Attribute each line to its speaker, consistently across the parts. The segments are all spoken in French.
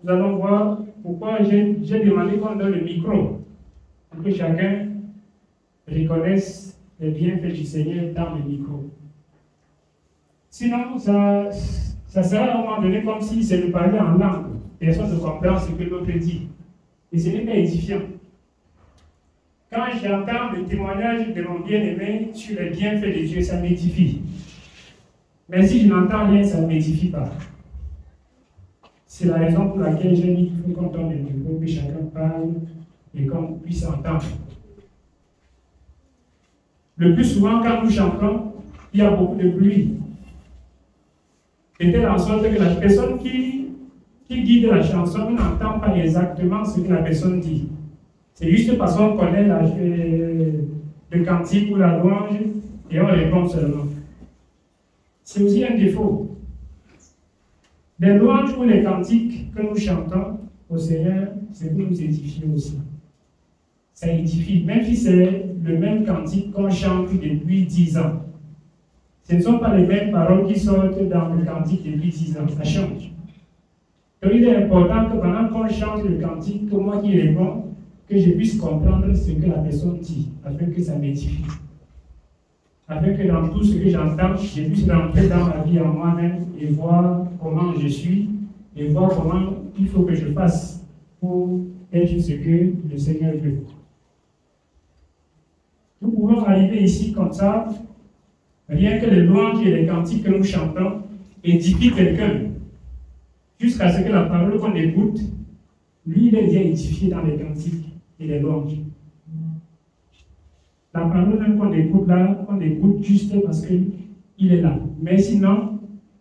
Speaker 1: nous allons voir pourquoi j'ai demandé qu'on donne le micro, pour que chacun reconnaisse les bienfaits du Seigneur dans le micro. Sinon, ça sera à un moment donné comme si c'est de parler en langue. Personne ne comprend ce que l'autre dit. Et ce n'est pas édifiant. Quand j'entends le témoignage de mon bien-aimé sur les bienfaits de Dieu, ça m'édifie. Mais si je n'entends rien, ça ne m'édifie pas. C'est la raison pour laquelle j'ai dit qu'il faut qu'on donne le micro, que chacun parle et qu'on puisse entendre. Le plus souvent, quand nous chantons, il y a beaucoup de bruit. De telle en sorte que la personne qui guide la chanson n'entend pas exactement ce que la personne dit. C'est juste parce qu'on connaît le cantique ou la louange et on répond seulement. C'est aussi un défaut. Les louanges ou les cantiques que nous chantons au Seigneur, c'est pour nous édifier aussi. Ça édifie, même si c'est le même cantique qu'on chante depuis 10 ans. Ce ne sont pas les mêmes paroles qui sortent dans le cantique depuis 10 ans, ça change. Donc il est important que pendant qu'on chante le cantique, que moi qui réponds, que je puisse comprendre ce que la personne dit, afin que ça m'édifie. Afin que dans tout ce que j'entends, je puisse rentrer dans ma vie en moi-même et voir comment je suis, et voir comment il faut que je fasse pour être ce que le Seigneur veut. Nous pouvons arriver ici comme ça, rien que les louanges et les cantiques que nous chantons édifient quelqu'un, jusqu'à ce que la parole qu'on écoute, lui, il est déjà édifié dans les cantiques et les louanges. La parole même qu'on écoute là, on écoute juste parce qu'il est là. Mais sinon,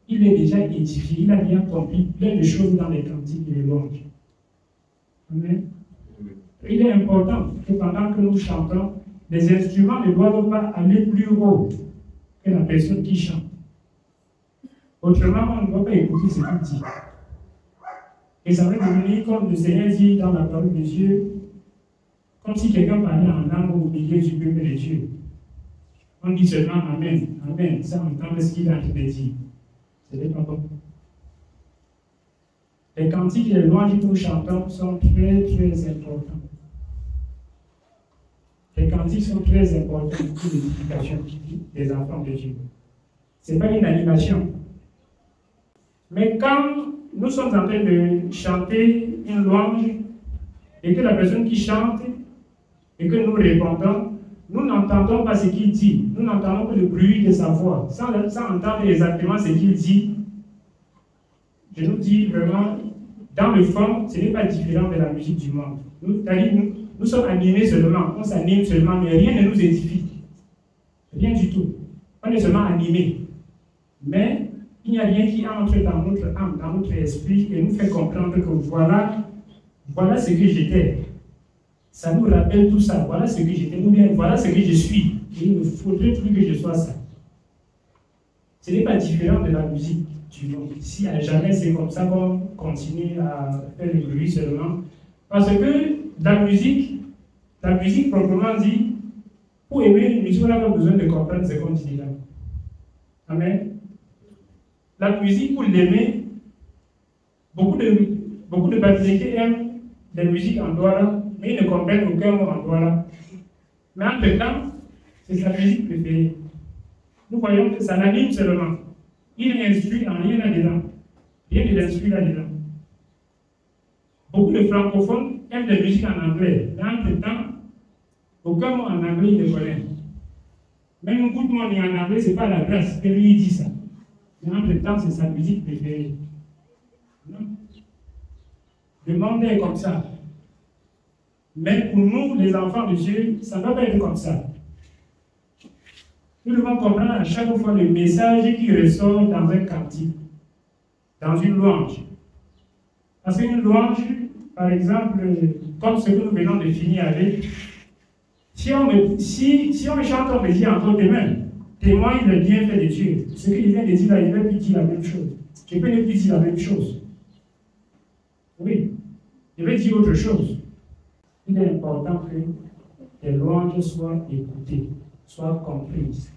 Speaker 1: il est déjà édifié, il a bien compris plein de choses dans les cantiques et les louanges. Amen. Il est important que pendant que nous chantons, les instruments ne doivent pas aller plus haut que la personne qui chante. Autrement, on ne va pas écouter ce qu'il dit. Et ça va devenir comme le Seigneur dit dans la parole de Dieu, comme si quelqu'un parlait en langue au milieu du peuple de Dieu. On dit seulement Amen, Amen, sans entendre ce qu'il a dit. Ce n'est pas bon. Les cantiques et les louanges que nous chantons sont très, très importants. Les cantiques sont très importants pour l'édification des enfants de Dieu. Ce n'est pas une animation. Mais quand nous sommes en train de chanter une louange et que la personne qui chante et que nous répondons, nous n'entendons pas ce qu'il dit. Nous n'entendons que le bruit de sa voix. Sans entendre exactement ce qu'il dit, je nous dis vraiment, dans le fond, ce n'est pas différent de la musique du monde. Nous sommes animés seulement, on s'anime seulement, mais rien ne nous édifie. Rien du tout. On est seulement animés. Mais il n'y a rien qui entre dans notre âme, dans notre esprit, et nous fait comprendre que voilà ce que j'étais. Ça nous rappelle tout ça. Voilà ce que j'étais, ou bien voilà ce que je suis. Et il ne faudrait plus que je sois ça. Ce n'est pas différent de la musique du monde. Si à jamais c'est comme ça qu'on continue à faire le bruit seulement. Parce que la musique proprement dit, pour aimer une musique, on n'a pas besoin de comprendre ce qu'on dit là. Amen. La musique, pour l'aimer, beaucoup de baptisés aiment les musiques en douala, mais ils ne comprennent aucun mot en douala. Mais entre-temps, c'est sa musique préférée. Nous voyons que ça l'anime seulement. Il n'instruit en rien là-dedans. Rien ne l'instruit là-dedans. Beaucoup de francophones aiment les musiques en anglais, mais entre-temps, aucun mot en anglais il ne connaît. Même un coup de mot en anglais, ce n'est pas la grâce que lui dit ça. Mais entre-temps, c'est sa musique préférée. Non. Le monde est comme ça. Mais pour nous, les enfants de Dieu, ça ne va pas être comme ça. Nous devons comprendre à chaque fois le message qui ressort dans un cantique, dans une louange. Parce qu'une louange, par exemple, comme ce que nous venons de finir avec, si on chante, on me dit encore demain, témoigne le bienfait de Dieu. Ce qu'il vient de dire là, il ne peut plus dire la même chose. Je peux ne plus dire la même chose. Oui, je vais dire autre chose. Il est important que les louanges soient écoutées, soient comprises.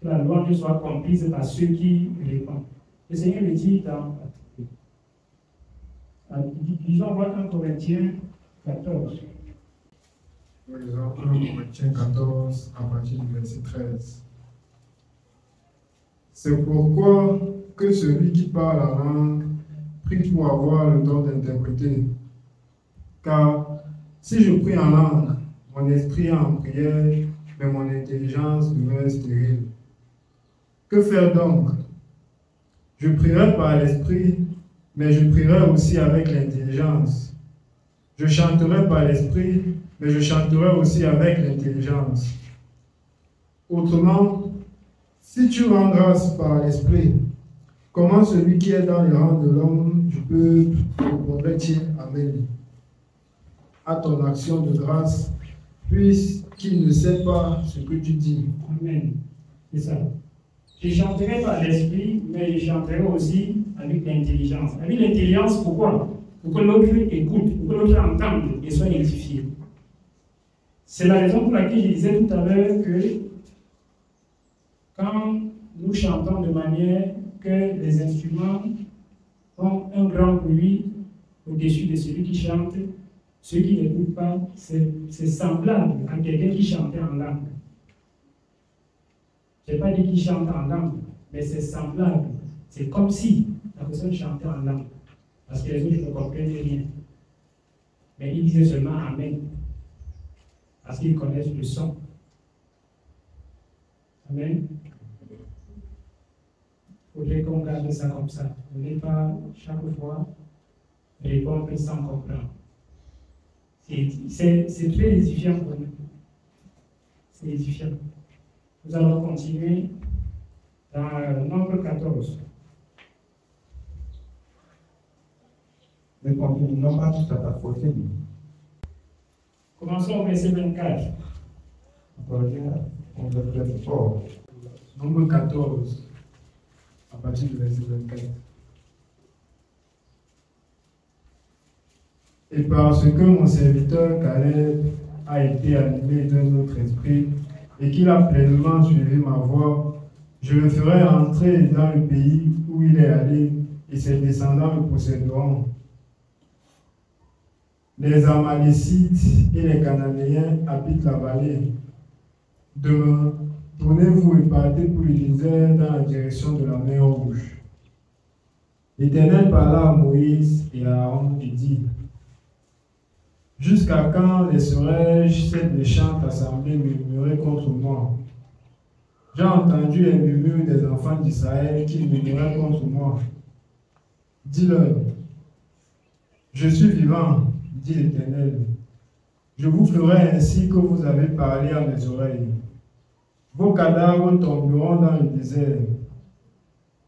Speaker 1: Que la louange soit comprise par ceux qui répondent. Le Seigneur le dit dans Disons voir 1 Corinthiens 14.
Speaker 2: Lisons 1 Corinthiens 14 à partir du verset 13. C'est pourquoi que celui qui parle la langue prie pour avoir le don d'interpréter. Car si je prie en langue, mon esprit est en prière, mais mon intelligence demeure stérile. Que faire donc? Je prierai par l'esprit, mais je prierai aussi avec l'intelligence. Je chanterai par l'esprit, mais je chanterai aussi avec l'intelligence. Autrement, si tu rends grâce par l'esprit, comment celui qui est dans les rangs de l'homme du peuple répondrait-il Amen à ton action de grâce, puisqu'il ne sait pas ce que tu dis?
Speaker 1: Amen. C'est ça. Je chanterai par l'esprit, mais je chanterai aussi avec l'intelligence. Avec l'intelligence, pourquoi? Pour que l'autre écoute, pour que l'autre entende et soit édifié. C'est la raison pour laquelle je disais tout à l'heure que quand nous chantons de manière que les instruments ont un grand bruit au-dessus de celui qui chante, ceux qui n'écoutent pas, c'est semblable à quelqu'un qui chantait en langue. Je n'ai pas dit qu'il chante en langue, mais c'est semblable. C'est comme si la personne chantait en langue. Parce que les autres ne comprennent rien. Mais ils disaient seulement Amen. Parce qu'ils connaissent le son. Amen. Il faudrait qu'on garde ça comme ça. On n'est pas chaque fois répondre sans comprendre. C'est très édifiant pour nous. C'est édifiant. Nous allons continuer dans Nombre 14.
Speaker 3: Mais continuons pas tout à fait.
Speaker 1: Commençons au verset 24.
Speaker 2: Nombre 14, à partir du verset 24. Et parce que mon serviteur Caleb a été animé d'un autre esprit, et qu'il a pleinement suivi ma voie, je le ferai entrer dans le pays où il est allé, et ses descendants le posséderont. Les Amalécites et les Cananéens habitent la vallée. Demain, tournez-vous et partez pour le désert dans la direction de la mer Rouge. L'Éternel parla à Moïse et à Aaron et dit: Jusqu'à quand laisserai-je cette méchante assemblée murmurer contre moi? J'ai entendu les murmures des enfants d'Israël qui murmuraient contre moi. Dis-leur: Je suis vivant, dit l'Éternel. Je vous ferai ainsi que vous avez parlé à mes oreilles. Vos cadavres tomberont dans le désert.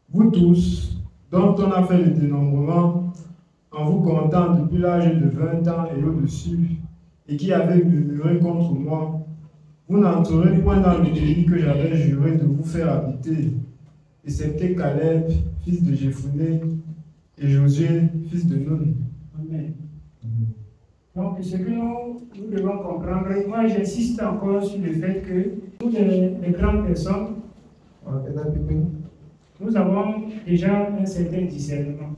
Speaker 2: Vous tous, dont on a fait le dénombrement, en vous comptant depuis l'âge de 20 ans et au-dessus, et qui avez murmuré contre moi, vous n'entrerez point dans le pays que j'avais juré de vous faire habiter, excepté Caleb, fils de Jephuné, et Josué, fils de Nun.
Speaker 1: Amen. Donc, ce que nous devons comprendre, moi j'insiste encore sur le fait que nous, les grandes personnes, nous avons déjà un certain discernement.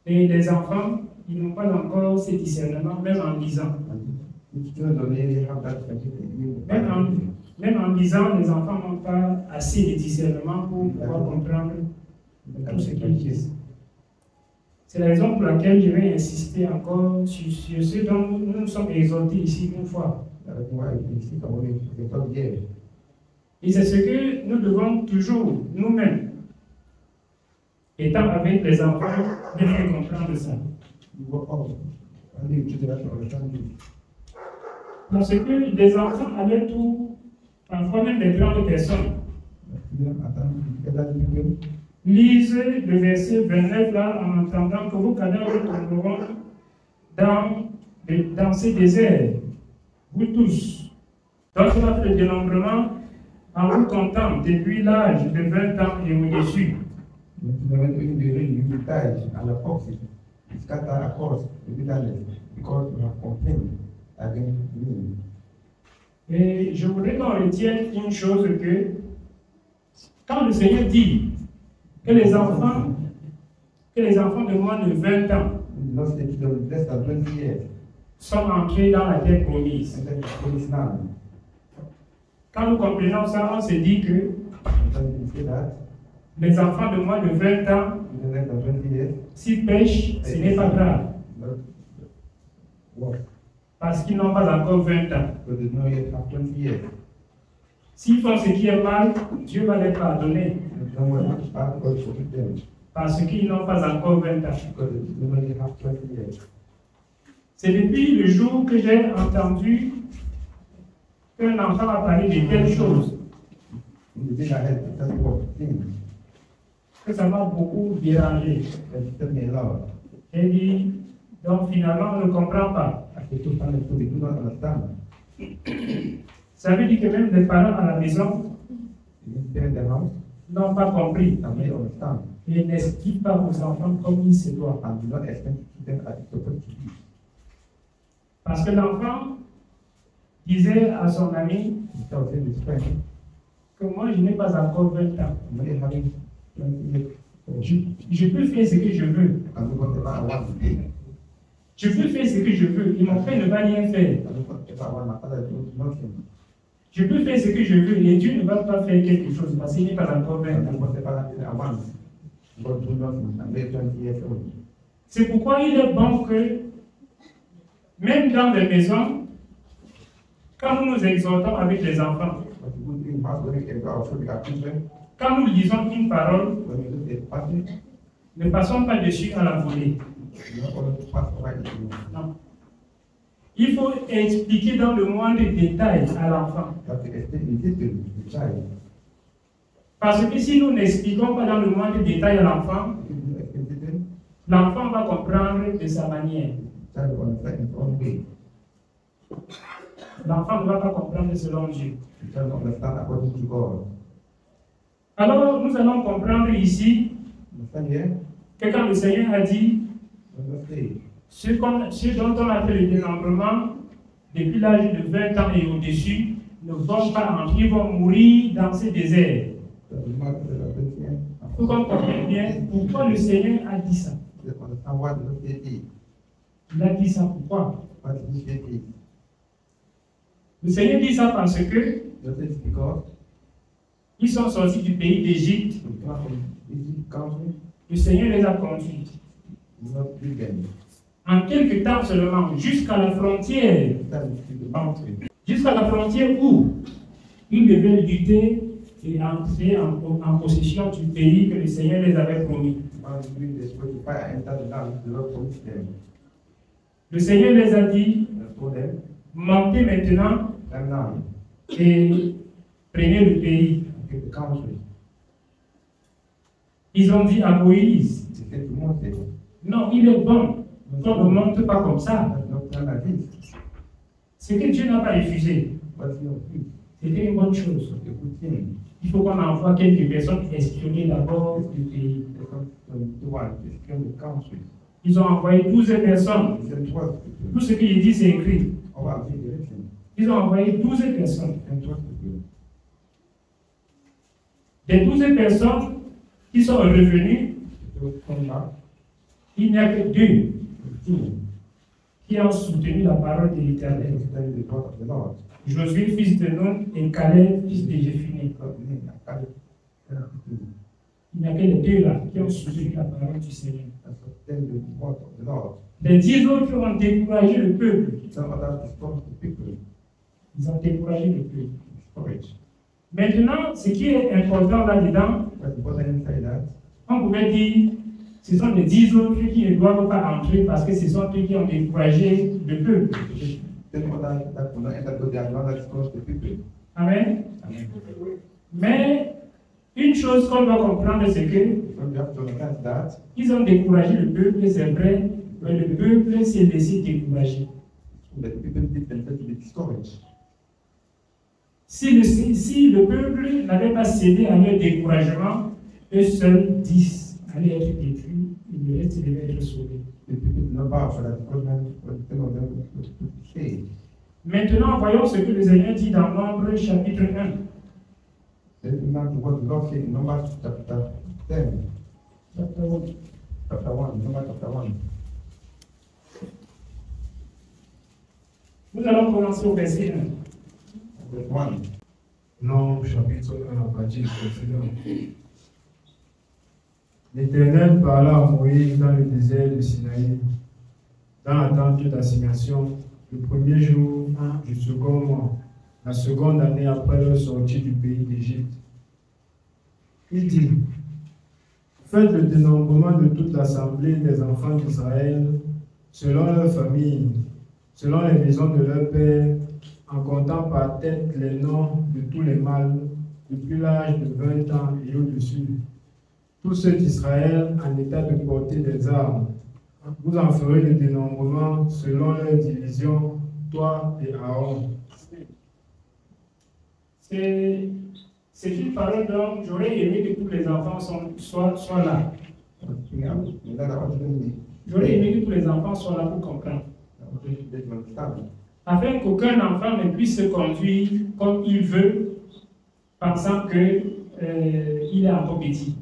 Speaker 1: Et les enfants, ils n'ont pas encore ce discernement, même en lisant. Même en lisant, les enfants n'ont pas assez de discernement pour pouvoir comprendre tout ce qu'ils disent. C'est la raison pour laquelle je vais insister encore sur ce dont nous sommes exhortés ici une fois. Et c'est ce que nous devons toujours, nous-mêmes, étant avec les enfants, de faire comprendre ça. Parce que les enfants avaient tout, parfois même des grandes personnes, lisent le verset 29 là en entendant que vos cadavres tomberont dans ces déserts, vous tous. Donc, on a fait le dénombrement en vous comptant depuis l'âge de 20 ans et au-dessus. Et je voudrais qu'on retienne une chose que quand le Seigneur dit que les enfants que les enfants de moins de 20 ans
Speaker 3: Not the children less than 20 years.
Speaker 1: sont entrés dans la terre promise.
Speaker 3: And then the promised land.
Speaker 1: Quand nous comprenons ça, on se dit que
Speaker 3: And then you say that,
Speaker 1: les enfants de moins de 20 ans,
Speaker 3: children less than 20 years,
Speaker 1: s'ils pêchent, ce n'est pas grave,
Speaker 3: not what?
Speaker 1: parce qu'ils n'ont pas encore 20 ans.
Speaker 3: But they don't yet have 20 years.
Speaker 1: S'ils font ce qui est mal, Dieu va les pardonner,
Speaker 3: And then when it's bad, God forgive them.
Speaker 1: parce qu'ils n'ont pas encore 20 ans.
Speaker 3: Because they don't yet have 20 years.
Speaker 1: C'est depuis le jour que j'ai entendu qu'un enfant a parlé de telle chose,
Speaker 3: In the day I had to tell you what things,
Speaker 1: que ça m'a beaucoup dérangé.
Speaker 3: and tell me a lot.
Speaker 1: J'ai dit, donc finalement, on ne comprend pas.
Speaker 3: I said, to stand we do not understand.
Speaker 1: Ça veut dire que même les parents à la maison
Speaker 3: You stay in the house
Speaker 1: n'ont pas compris
Speaker 3: and they understand.
Speaker 1: et n'expliquent pas aux enfants comme il se doit.
Speaker 3: And do not expect to them as it's supposed to be.
Speaker 1: Parce que l'enfant disait à son ami
Speaker 3: Instead of saying his friend,
Speaker 1: que moi, je n'ai pas encore 20 ans.
Speaker 3: I'm only having 20 years.
Speaker 1: Je peux faire ce que je veux.
Speaker 3: I do whatever I want to do.
Speaker 1: Je peux faire ce que je veux. Et mon père ne va rien faire.
Speaker 3: I do whatever I want. My father does nothing.
Speaker 1: Je peux faire ce que je veux. Et Dieu ne va pas faire quelque chose parce qu'il n'est pas encore 20
Speaker 3: I do
Speaker 1: ans.
Speaker 3: whatever I want. God do nothing. I'm very 20 years old.
Speaker 1: C'est pourquoi il est bon que, même dans les maisons, quand nous nous exhortons avec les enfants,
Speaker 3: But the good thing about when we enter our children, our children,
Speaker 1: quand nous lisons une parole,
Speaker 3: when we look at passage,
Speaker 1: ne passons pas dessus à la volée.
Speaker 3: we don't want to pass over it.
Speaker 1: Non. Il faut expliquer dans le moindre détail à l'enfant.
Speaker 3: You have to explain in detail to the child.
Speaker 1: Parce que si nous n'expliquons pas dans le moindre détail à l'enfant,
Speaker 3: If you do explain detail,
Speaker 1: l'enfant va comprendre de sa manière.
Speaker 3: the child will understand in his own way.
Speaker 1: L'enfant ne va pas comprendre selon Dieu.
Speaker 3: The child will understand according to God.
Speaker 1: Alors, nous allons comprendre ici
Speaker 3: Understand here?
Speaker 1: que quand le Seigneur a dit
Speaker 3: Understand.
Speaker 1: ceux dont on a fait le dénombrement depuis l'âge de 20 ans et au-dessus ne vont pas entrer, ils vont mourir dans ce désert.
Speaker 3: So the matter that I've been saying,
Speaker 1: Il faut qu'on comprenne bien pourquoi le Seigneur a dit ça.
Speaker 3: you understand what the Lord is.
Speaker 1: Il a dit ça pourquoi?
Speaker 3: What the Lord is.
Speaker 1: Le Seigneur dit ça parce que
Speaker 3: The Lord is because
Speaker 1: ils sont sortis du pays d'Égypte.
Speaker 3: we come from Egypt country,
Speaker 1: Le Seigneur les a conduits.
Speaker 3: we not big them.
Speaker 1: En quelque temps seulement, jusqu'à la frontière.
Speaker 3: Stand to the mountain.
Speaker 1: Jusqu'à la frontière où ils devaient lutter et entrer en possession du pays que le Seigneur les avait promis.
Speaker 3: While doing this, when the fire entered the land, the Lord promised them.
Speaker 1: Le Seigneur les a dit,
Speaker 3: And told them,
Speaker 1: montez maintenant
Speaker 3: come now,
Speaker 1: et prenez le pays.
Speaker 3: take the country.
Speaker 1: Ils ont dit à Moïse,
Speaker 3: They said to Moses,
Speaker 1: non, il est bon qu'on ne monte pas comme ça.
Speaker 3: that's not done like this.
Speaker 1: Ce que Dieu n'a pas refusé,
Speaker 3: What's your feet?
Speaker 1: c'était une bonne chose.
Speaker 3: A good thing.
Speaker 1: Il faut qu'on envoie quelques personnes espionner d'abord le pays.
Speaker 3: They come from the one, they came the country.
Speaker 1: Ils ont envoyé 12 personnes.
Speaker 3: They sent 12
Speaker 1: Tout
Speaker 3: people.
Speaker 1: ce qu'il dit, c'est écrit.
Speaker 3: All our direction.
Speaker 1: Ils ont envoyé 12 personnes.
Speaker 3: And 12 people.
Speaker 1: Des 12 personnes qui sont revenues,
Speaker 3: They come back.
Speaker 1: il n'y a que 2
Speaker 3: Two.
Speaker 1: qui ont soutenu la parole de
Speaker 3: They
Speaker 1: l'Éternel.
Speaker 3: study the word of the Lord.
Speaker 1: Josué, fils de Nun, et Caleb, fils de Jéphuné.
Speaker 3: God name, I carry people.
Speaker 1: Il n'y a que les 2 là qui ont soutenu la parole du Seigneur.
Speaker 3: And sustain the word of the Lord.
Speaker 1: Les 10 autres ont découragé le peuple.
Speaker 3: Some others discourage the people.
Speaker 1: Ils ont découragé le peuple.
Speaker 3: Discourage.
Speaker 1: Maintenant, ce qui est important là-dedans,
Speaker 3: What's important inside that?
Speaker 1: on pouvait dire, ce sont les 10 autres qui ne doivent pas entrer parce que ce sont eux qui ont découragé le peuple.
Speaker 3: Tell others that will not enter because they are not that discourage the people.
Speaker 1: Amen.
Speaker 3: Amen.
Speaker 1: Mais une chose qu'on doit comprendre, c'est que
Speaker 3: So you have to understand that
Speaker 1: ils ont découragé le peuple, c'est vrai, mais le peuple s'est laissé décourager.
Speaker 3: the people did themselves to be discouraged.
Speaker 1: Si le peuple n'avait pas cédé à leur découragement, eux seuls 10 allaient être détruits et le reste devait être sauvé.
Speaker 3: The people did not bow for that discouragement, but some of them to stay.
Speaker 1: Maintenant, voyons ce que le Seigneur dit dans Nombre chapitre 1.
Speaker 3: Then now to what the Lord said in Numbers chapter 10.
Speaker 1: Chapter 1.
Speaker 3: Chapter 1, Numbers chapter 1.
Speaker 1: Nous allons commencer au verset 1.
Speaker 3: Verse 1.
Speaker 2: Non, chapitre 1, à partir du précédent. L'Éternel parla à Moïse dans le désert de Sinaï, dans la tente d'assignation, le premier jour du second mois, la seconde année après leur sortie du pays d'Égypte. Il dit, faites le dénombrement de toute l'assemblée des enfants d'Israël, selon leur famille, selon les maisons de leur père, en comptant par tête les noms de tous les mâles, depuis l'âge de 20 ans et au-dessus. Tous ceux d'Israël en état de porter des armes. Vous en ferez le dénombrement selon leur division, toi et Aaron.
Speaker 1: C'est une parole dont j'aurais aimé que tous les enfants soient là. J'aurais aimé que tous les enfants soient là pour comprendre. Afin qu'aucun enfant ne puisse se conduire comme il veut, pensant qu'il est encore petit.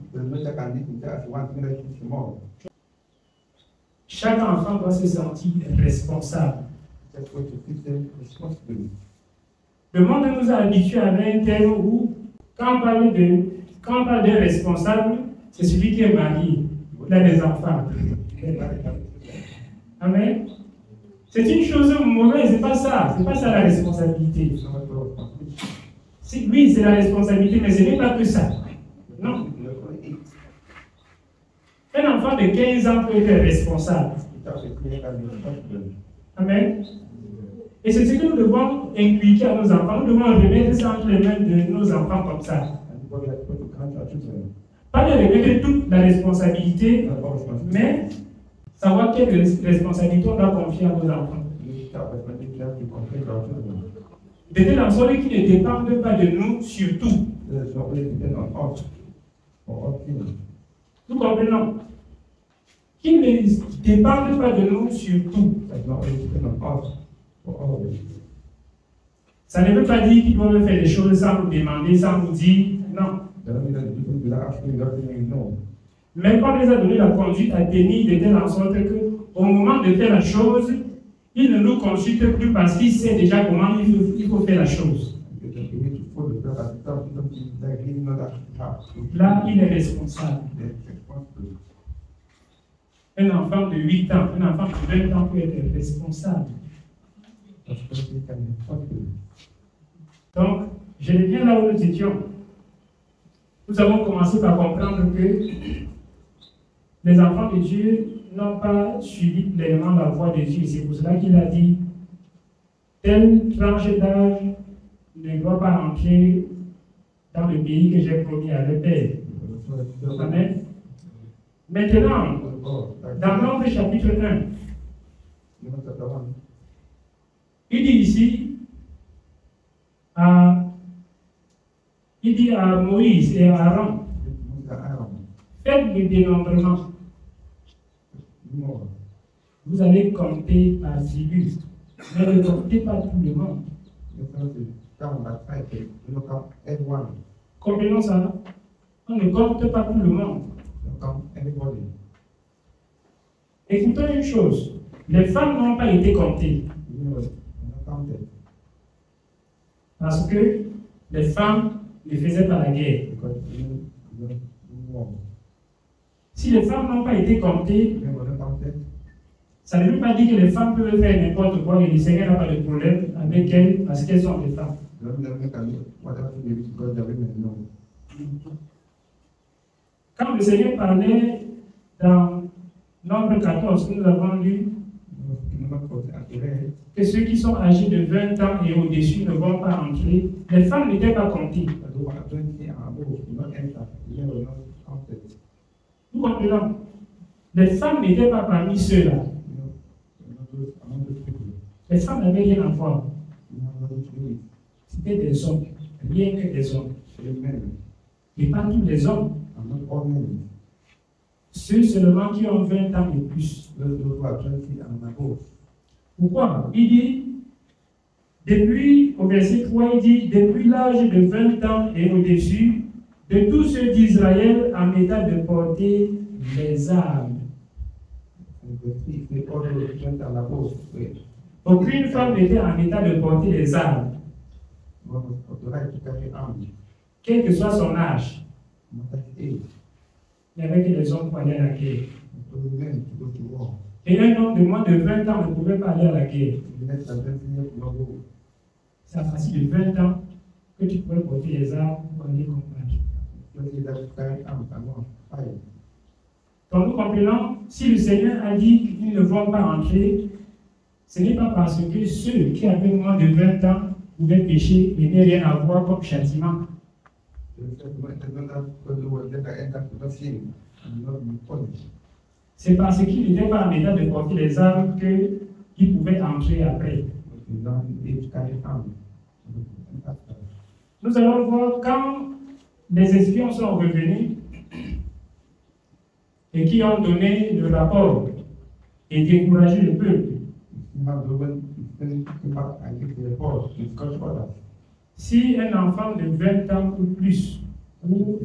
Speaker 1: Chaque enfant doit se sentir responsable. Le monde nous a habitués à un terme où, quand on parle d'un responsable, c'est celui qui est marié, il a des enfants. Amen. C'est une chose mauvaise, c'est pas ça la responsabilité. Oui, c'est la responsabilité, mais ce n'est pas que ça. Non. Un enfant de 15 ans peut être responsable. Amen. Et c'est ce que nous devons inculquer à nos enfants. Nous devons remettre ça entre les mains de nos enfants comme ça. Pas de remettre toute la responsabilité, mais savoir quelle responsabilité on doit confier à nos enfants. De telle sorte qu'ils ne dépendent pas de nous sur tout. Nous comprenons. Qu'ils ne dépendent pas de nous sur tout. Ça ne veut pas dire qu'ils doivent faire des choses sans nous demander, sans nous dire non. Mais quand on les a donné la conduite à tenir de telle sorte qu'au moment de faire la chose, il ne nous consulte plus parce qu'il sait déjà comment il faut faire la chose. Là, il est responsable. Un enfant de 8 ans, un enfant de 20 ans peut être responsable. Donc, je reviens là où nous étions. Nous avons commencé par comprendre que les enfants de Dieu n'ont pas suivi pleinement la voie de Dieu. C'est pour cela qu'il a dit, telle tranche d'âge ne doit pas entrer dans le pays que j'ai promis à leur père. Amen. Maintenant, dans Nombre chapitre 1, il dit ici, il dit à Moïse et à Aaron, faites le dénombrement. Vous allez compter par tribu, mais ne comptez pas tout le monde. Comprenons ça. On ne compte pas tout le monde. Écoutons une chose, les femmes n'ont pas été comptées. Parce que les femmes ne faisaient pas la guerre. Si les femmes n'ont pas été comptées, ça ne veut pas dire que les femmes peuvent faire n'importe quoi et le Seigneur n'a pas de problème avec elles parce qu'elles sont des femmes. Quand le Seigneur parlait dans Nombre 14, que nous avons lu, que ceux qui sont âgés de 20 ans et au-dessus ne vont pas entrer, les femmes n'étaient pas comptées. Nous comprenons. Les femmes n'étaient pas parmi ceux-là. Les femmes n'avaient rien à voir. C'était des hommes, rien que des hommes. Et pas tous les hommes. Ceux seulement qui ont 20 ans et plus. Pourquoi? Il dit, depuis, au verset 3, il dit, depuis l'âge de 20 ans et au-dessus, de tous ceux d'Israël en état de porter les armes.
Speaker 3: C'est pas de gens à la pause.
Speaker 1: Aucune femme n'était en état de porter les armes, quel que soit son âge. Il n'y avait que les hommes pour aller à la guerre. Et un homme de moins de 20 ans ne pouvait pas aller à la guerre. C'est facile de 20 ans que tu pouvais porter les armes pour aller combattre. Donc nous comprenons, si le Seigneur a dit qu'ils ne vont pas entrer, ce n'est pas parce que ceux qui avaient moins de 20 ans pouvaient pécher et n'avaient rien à voir comme châtiment. C'est parce qu'ils n'étaient pas en état de porter les armes qu'ils pouvaient entrer après. Nous allons voir quand les espions sont revenus et qui ont donné le rapport et découragé le peuple. Si un enfant de 20 ans ou plus, ou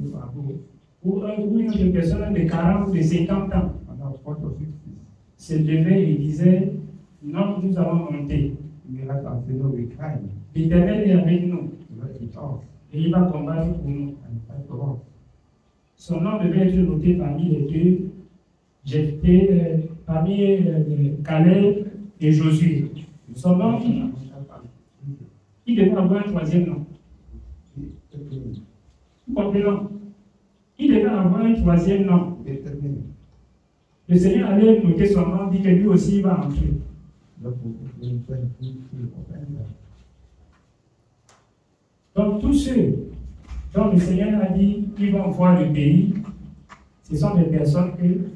Speaker 1: une autre personne de 40 ou de 50 ans, se levait et disait, non, nous allons monter. L'Éternel est avec nous. Et il va combattre pour nous. Son nom devait être noté parmi les deux. J'étais parmi Caleb et Josué. Son nom, il devait avoir un troisième nom. Vous comprenez? Il devait avoir un troisième nom. Le Seigneur allait noter son nom, dit que lui aussi il va entrer. Donc tous ceux dont le Seigneur a dit qu'ils vont voir le pays, ce sont des personnes que,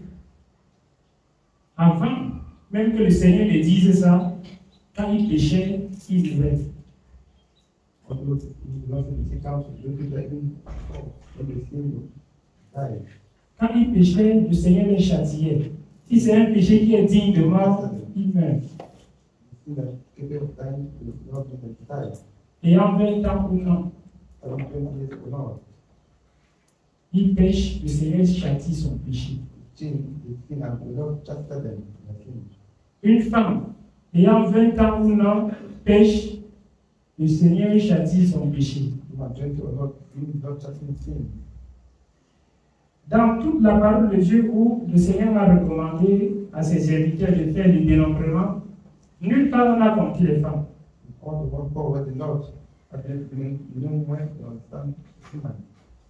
Speaker 1: avant même que le Seigneur les dise ça, quand ils péchaient, ils mouraient. Quand ils péchaient, le Seigneur les châtiait. Si c'est un péché qui est digne de mort, ils meurent. Et en 20 ans ou non, il pêche, le Seigneur châtie son péché. Une femme ayant 20 ans ou non pêche, le Seigneur châtie son péché. Dans toute la parole de Dieu où le Seigneur a recommandé à ses serviteurs de faire le dénombrement, nulle part on a compté les femmes.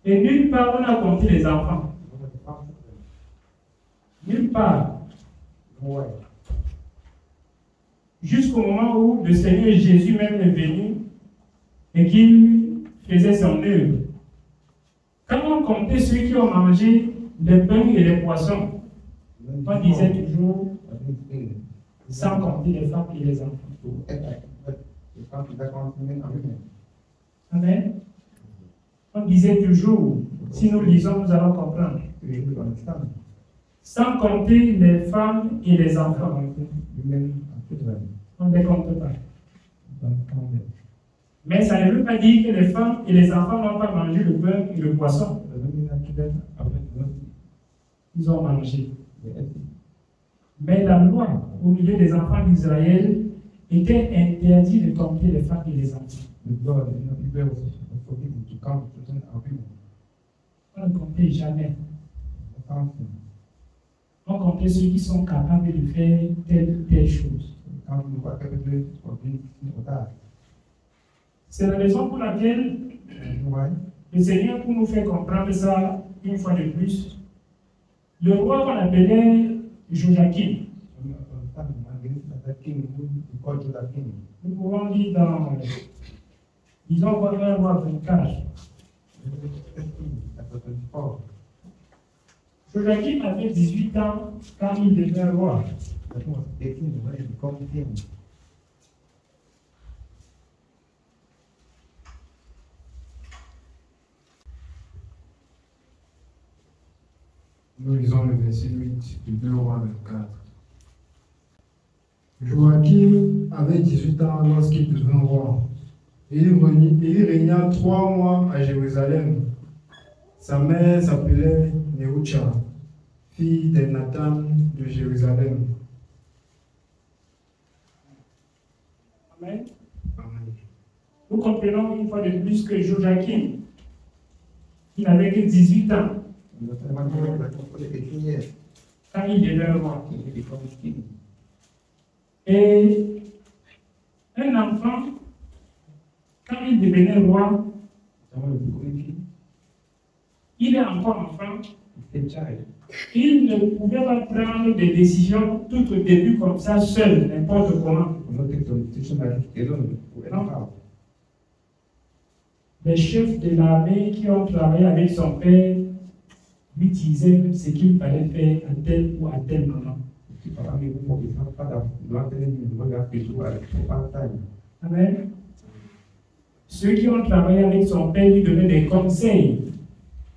Speaker 1: Et nulle part on a compté les enfants. Nulle part. Jusqu'au moment où le Seigneur Jésus même est venu et qu'il faisait son œuvre. Quand on comptait ceux qui ont mangé les pains et les poissons, on disait toujours sans compter les femmes et les enfants. Amen. On disait toujours, si nous lisons, nous allons comprendre. Sans compter les femmes et les enfants. On ne les compte pas. Mais ça ne veut pas dire que les femmes et les enfants n'ont pas mangé le pain et le poisson. Ils ont mangé. Mais la loi au milieu des enfants d'Israël était interdite de compter les femmes et les enfants. On ne comptait jamais. On comptait ceux qui sont capables de faire telle chose. C'est la raison pour laquelle le Seigneur, pour nous faire comprendre ça une fois de plus, le roi qu'on appelait Joachim, nous pouvons lire dans, disons, voir un roi 24. Joachim avait 18 ans quand il devint roi.
Speaker 2: Nous lisons le verset 8 du 2 Rois 24. Joachim avait 18 ans lorsqu'il devint roi. Et il régna 3 mois à Jérusalem. Sa mère s'appelait Nehucha, fille d'Elnathan de Jérusalem.
Speaker 1: Nous comprenons une fois de plus que Joachim, il n'avait que 18 ans quand il devint roi. Et un enfant, quand il devenait roi, il est encore enfant. Il ne pouvait pas prendre des décisions tout au début comme ça, seul, n'importe comment. Les chefs de l'armée qui ont travaillé avec son père lui disaient ce qu'il fallait faire à tel ou à tel moment. Amen. Ceux qui ont travaillé avec son père lui donnaient des conseils.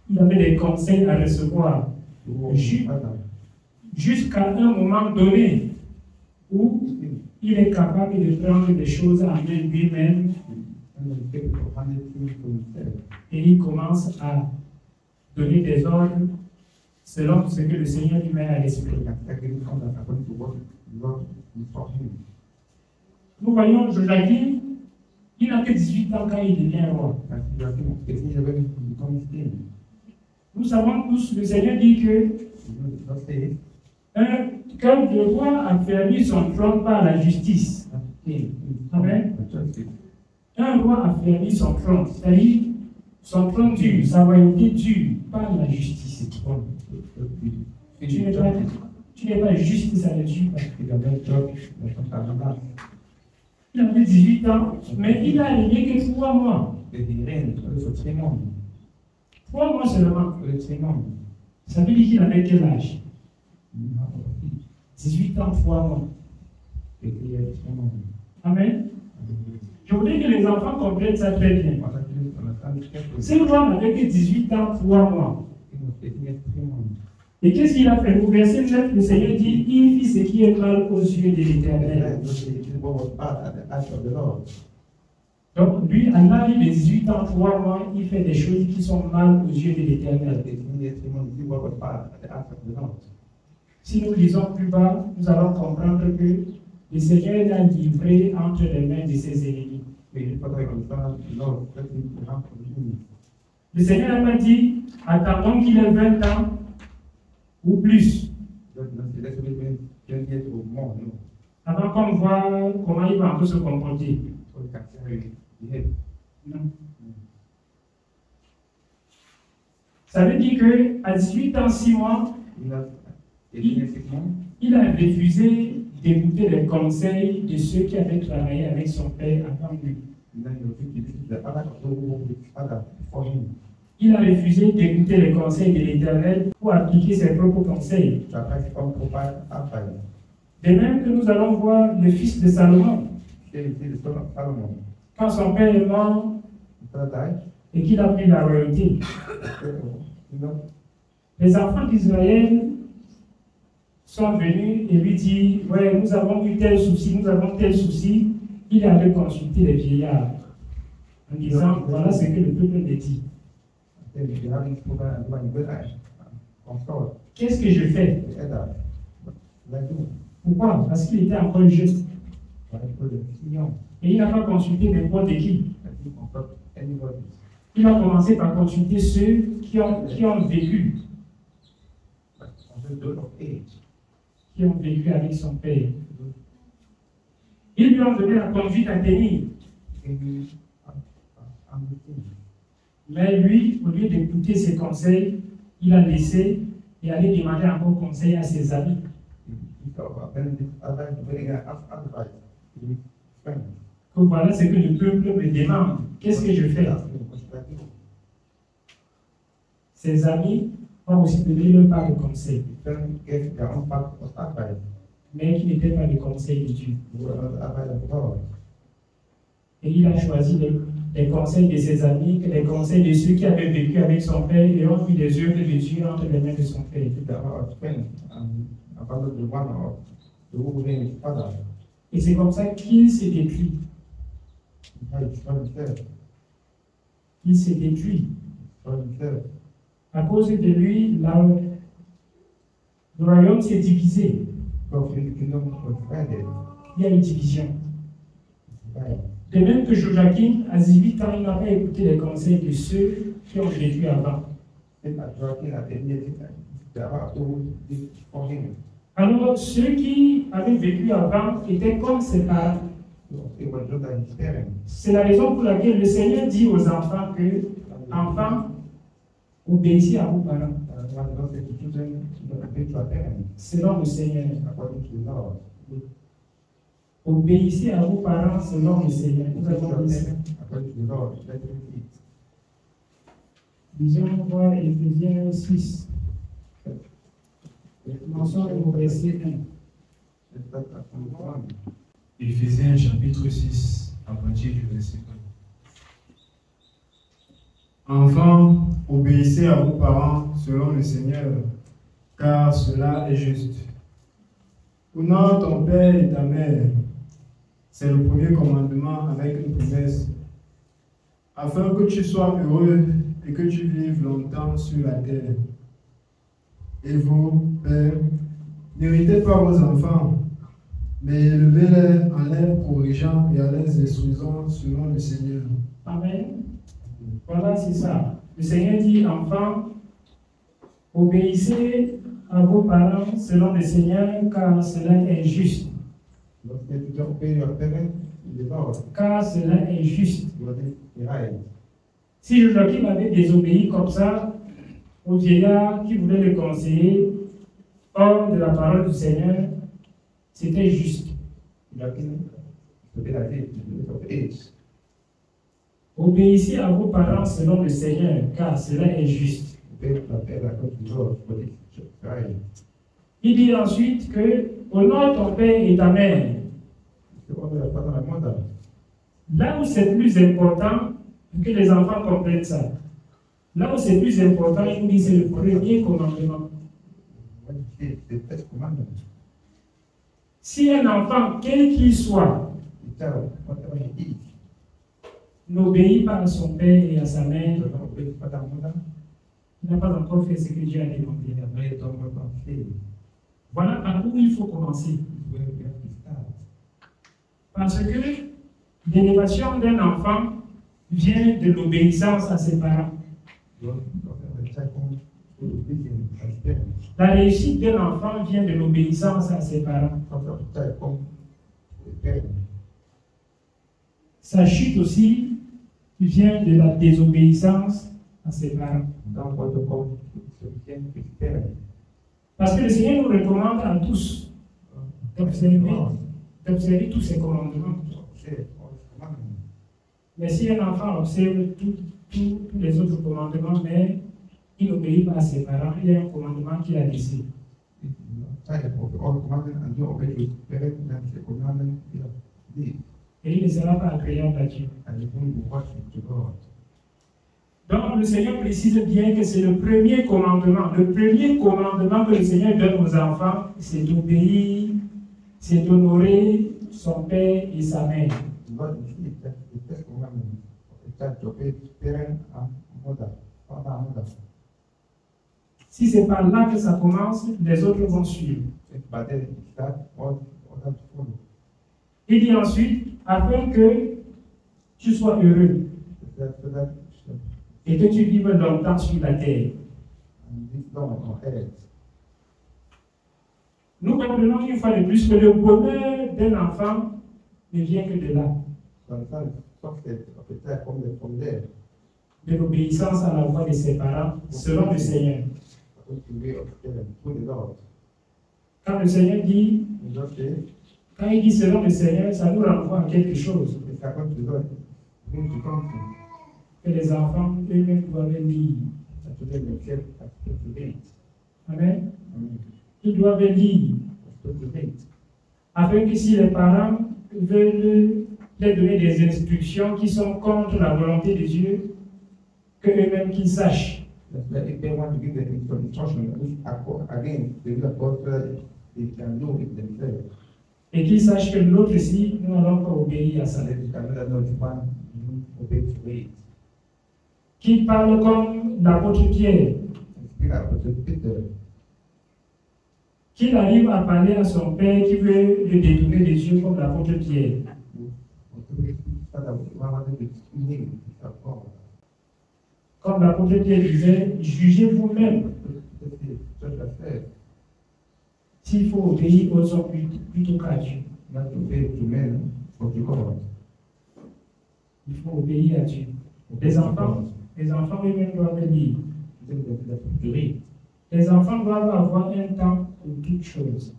Speaker 1: Il avait des conseils à recevoir. Jusqu'à un moment donné où il est capable de prendre des choses en main lui-même et il commence à donner des ordres selon ce que le Seigneur lui met à l'esprit. Nous voyons Joachim, il n'a que 18 ans quand il devient roi. Nous savons tous, le Seigneur dit que le roi a fermé son trône par la justice. Amen. Un roi a fermé son trône, c'est-à-dire son trône dure, sa royauté dure par la justice. Tu n'es pas juste, ça ne dure pas. Il avait 18 ans, mais il a régné que 3 mois. 3 mois seulement. Ça veut dire qu'il avait quel âge? 18 ans, 3 mois. Amen. Je voudrais que les enfants comprennent ça très bien. Ce roi n'avait que 18 ans, 3 mois. Et qu'est-ce qu'il a fait? Au verset 9, le Seigneur dit, il fit ce qui est mal aux yeux de l'Éternel. Donc, lui, à l'âge de 18 ans, 3 mois, il fait des choses qui sont mal aux yeux de l'Éternel. Si nous lisons plus bas, nous allons comprendre que le Seigneur l'a livré entre les mains de ses ennemis. Le Seigneur n'a pas dit, attendons qu'il ait 20 ans ou plus, avant qu'on voit comment il va un peu se comporter. Non. Ça veut dire qu'à 18 ans, 6 mois, il a refusé d'écouter les conseils de ceux qui avaient travaillé avec son père avant lui. Il a refusé d'écouter les conseils de l'Éternel pour appliquer ses propres conseils. De même que nous allons voir le fils de Salomon. Quand son père est mort et qu'il a pris la royauté, les enfants d'Israël sont venus et lui disent, ouais, nous avons eu tel souci, nous avons tel souci. Il avait consulté les vieillards en disant, voilà ce que le peuple me dit. Qu'est-ce que je fais? Pourquoi? Parce qu'il était encore jeune. Et il n'a pas consulté n'importe qui. Il a commencé par consulter ceux qui ont vécu. Qui ont vécu avec son père. Ils lui ont donné la conduite à tenir. Mais lui, au lieu d'écouter ses conseils, il a laissé et allé demander encore conseil à ses amis. Donc voilà ce que le peuple me demande. Qu'est-ce que je fais? Ses amis ont aussi donné leur part de conseil, mais qui n'étaient pas le conseil de Dieu. Et il a choisi les conseils de ses amis, les conseils de ceux qui avaient vécu avec son père et ont vu les œuvres de Dieu entre les mains de son père. Et c'est comme ça qu'il s'est détruit. Il s'est détruit. À cause de lui, le royaume s'est divisé. Il y a une division. De même que Joachim a dit quand il n'a pas écouté les conseils de ceux qui ont vécu avant. Alors, ceux qui avaient vécu avant étaient comme ses parents. C'est la raison pour laquelle le Seigneur dit aux enfants que, enfants, obéissez à vos parents. Selon le Seigneur. Obéissez à vos parents selon le Seigneur. Nous avons dit ça. Disons voir Éphésiens 6. Commençons au verset 1.
Speaker 2: Éphésiens chapitre 6, à partir du verset 1. Enfants, obéissez à vos parents selon le Seigneur, car cela est juste. Honore ton père et ta mère. C'est le premier commandement avec une promesse, afin que tu sois heureux et que tu vives longtemps sur la terre. Et vous, pères, n'héritez pas vos enfants, mais élevez-les en les corrigeant et en les instruisant selon le Seigneur.
Speaker 1: Amen. Voilà, c'est ça. Le Seigneur dit, enfants, obéissez à vos parents selon le Seigneur, car cela est juste. Car cela est juste. Si Joachim avait désobéi comme ça au vieillard qui voulait le conseiller, hors de la parole du Seigneur, c'était juste. Obéissez à vos parents selon le Seigneur, car cela est juste. Il dit ensuite que honore ton père et ta mère. Là où c'est plus important, que les enfants comprennent ça. Là où c'est plus important, il nous dit c'est le premier commandement. Si un enfant, quel qu'il soit, n'obéit pas à son père et à sa mère, il n'a pas encore fait ce que Dieu a demandé. Voilà par où il faut commencer. Parce que l'élévation d'un enfant vient de l'obéissance à ses parents. La réussite d'un enfant vient de l'obéissance à ses parents. Sa chute aussi vient de la désobéissance à ses parents. Parce que le Seigneur nous recommande à tous d'observer tous ses commandements. Mais si un enfant observe tous les autres commandements, mais il n'obéit pas à ses parents, il y a un commandement qu'il a laissé. Et il ne sera pas agréable à Dieu. Donc le Seigneur précise bien que c'est le premier commandement. Le premier commandement que le Seigneur donne aux enfants, c'est d'obéir, c'est d'honorer son père et sa mère. Si c'est par là que ça commence, les autres vont suivre. Il dit ensuite, afin que tu sois heureux et que tu vives longtemps sur la terre. Nous comprenons une fois de plus que le bonheur d'un enfant ne vient que de là. De l'obéissance à la voix de ses parents, selon le Seigneur. Quand le Seigneur dit, quand il dit selon le Seigneur, ça nous renvoie à quelque chose. Que les enfants eux-mêmes doivent lire. Amen. Ils doivent lire. Afin que si les parents veulent leur donner des instructions qui sont contre la volonté de Dieu, que eux-mêmes qu'ils sachent. Et qu'ils sachent que l'autre ici, nous n'allons pas obéir à ça. Qu'ils parlent comme l'apôtre Pierre. Qu'il arrive à parler à son père qui veut le détourner des yeux comme l'apôtre Pierre. Comme l'apôtre Pierre disait, jugez vous-même s'il faut obéir aux hommes plutôt qu'à Dieu. Il faut obéir à Dieu. Les enfants eux-mêmes doivent lire. Les enfants doivent avoir un temps pour toutes choses.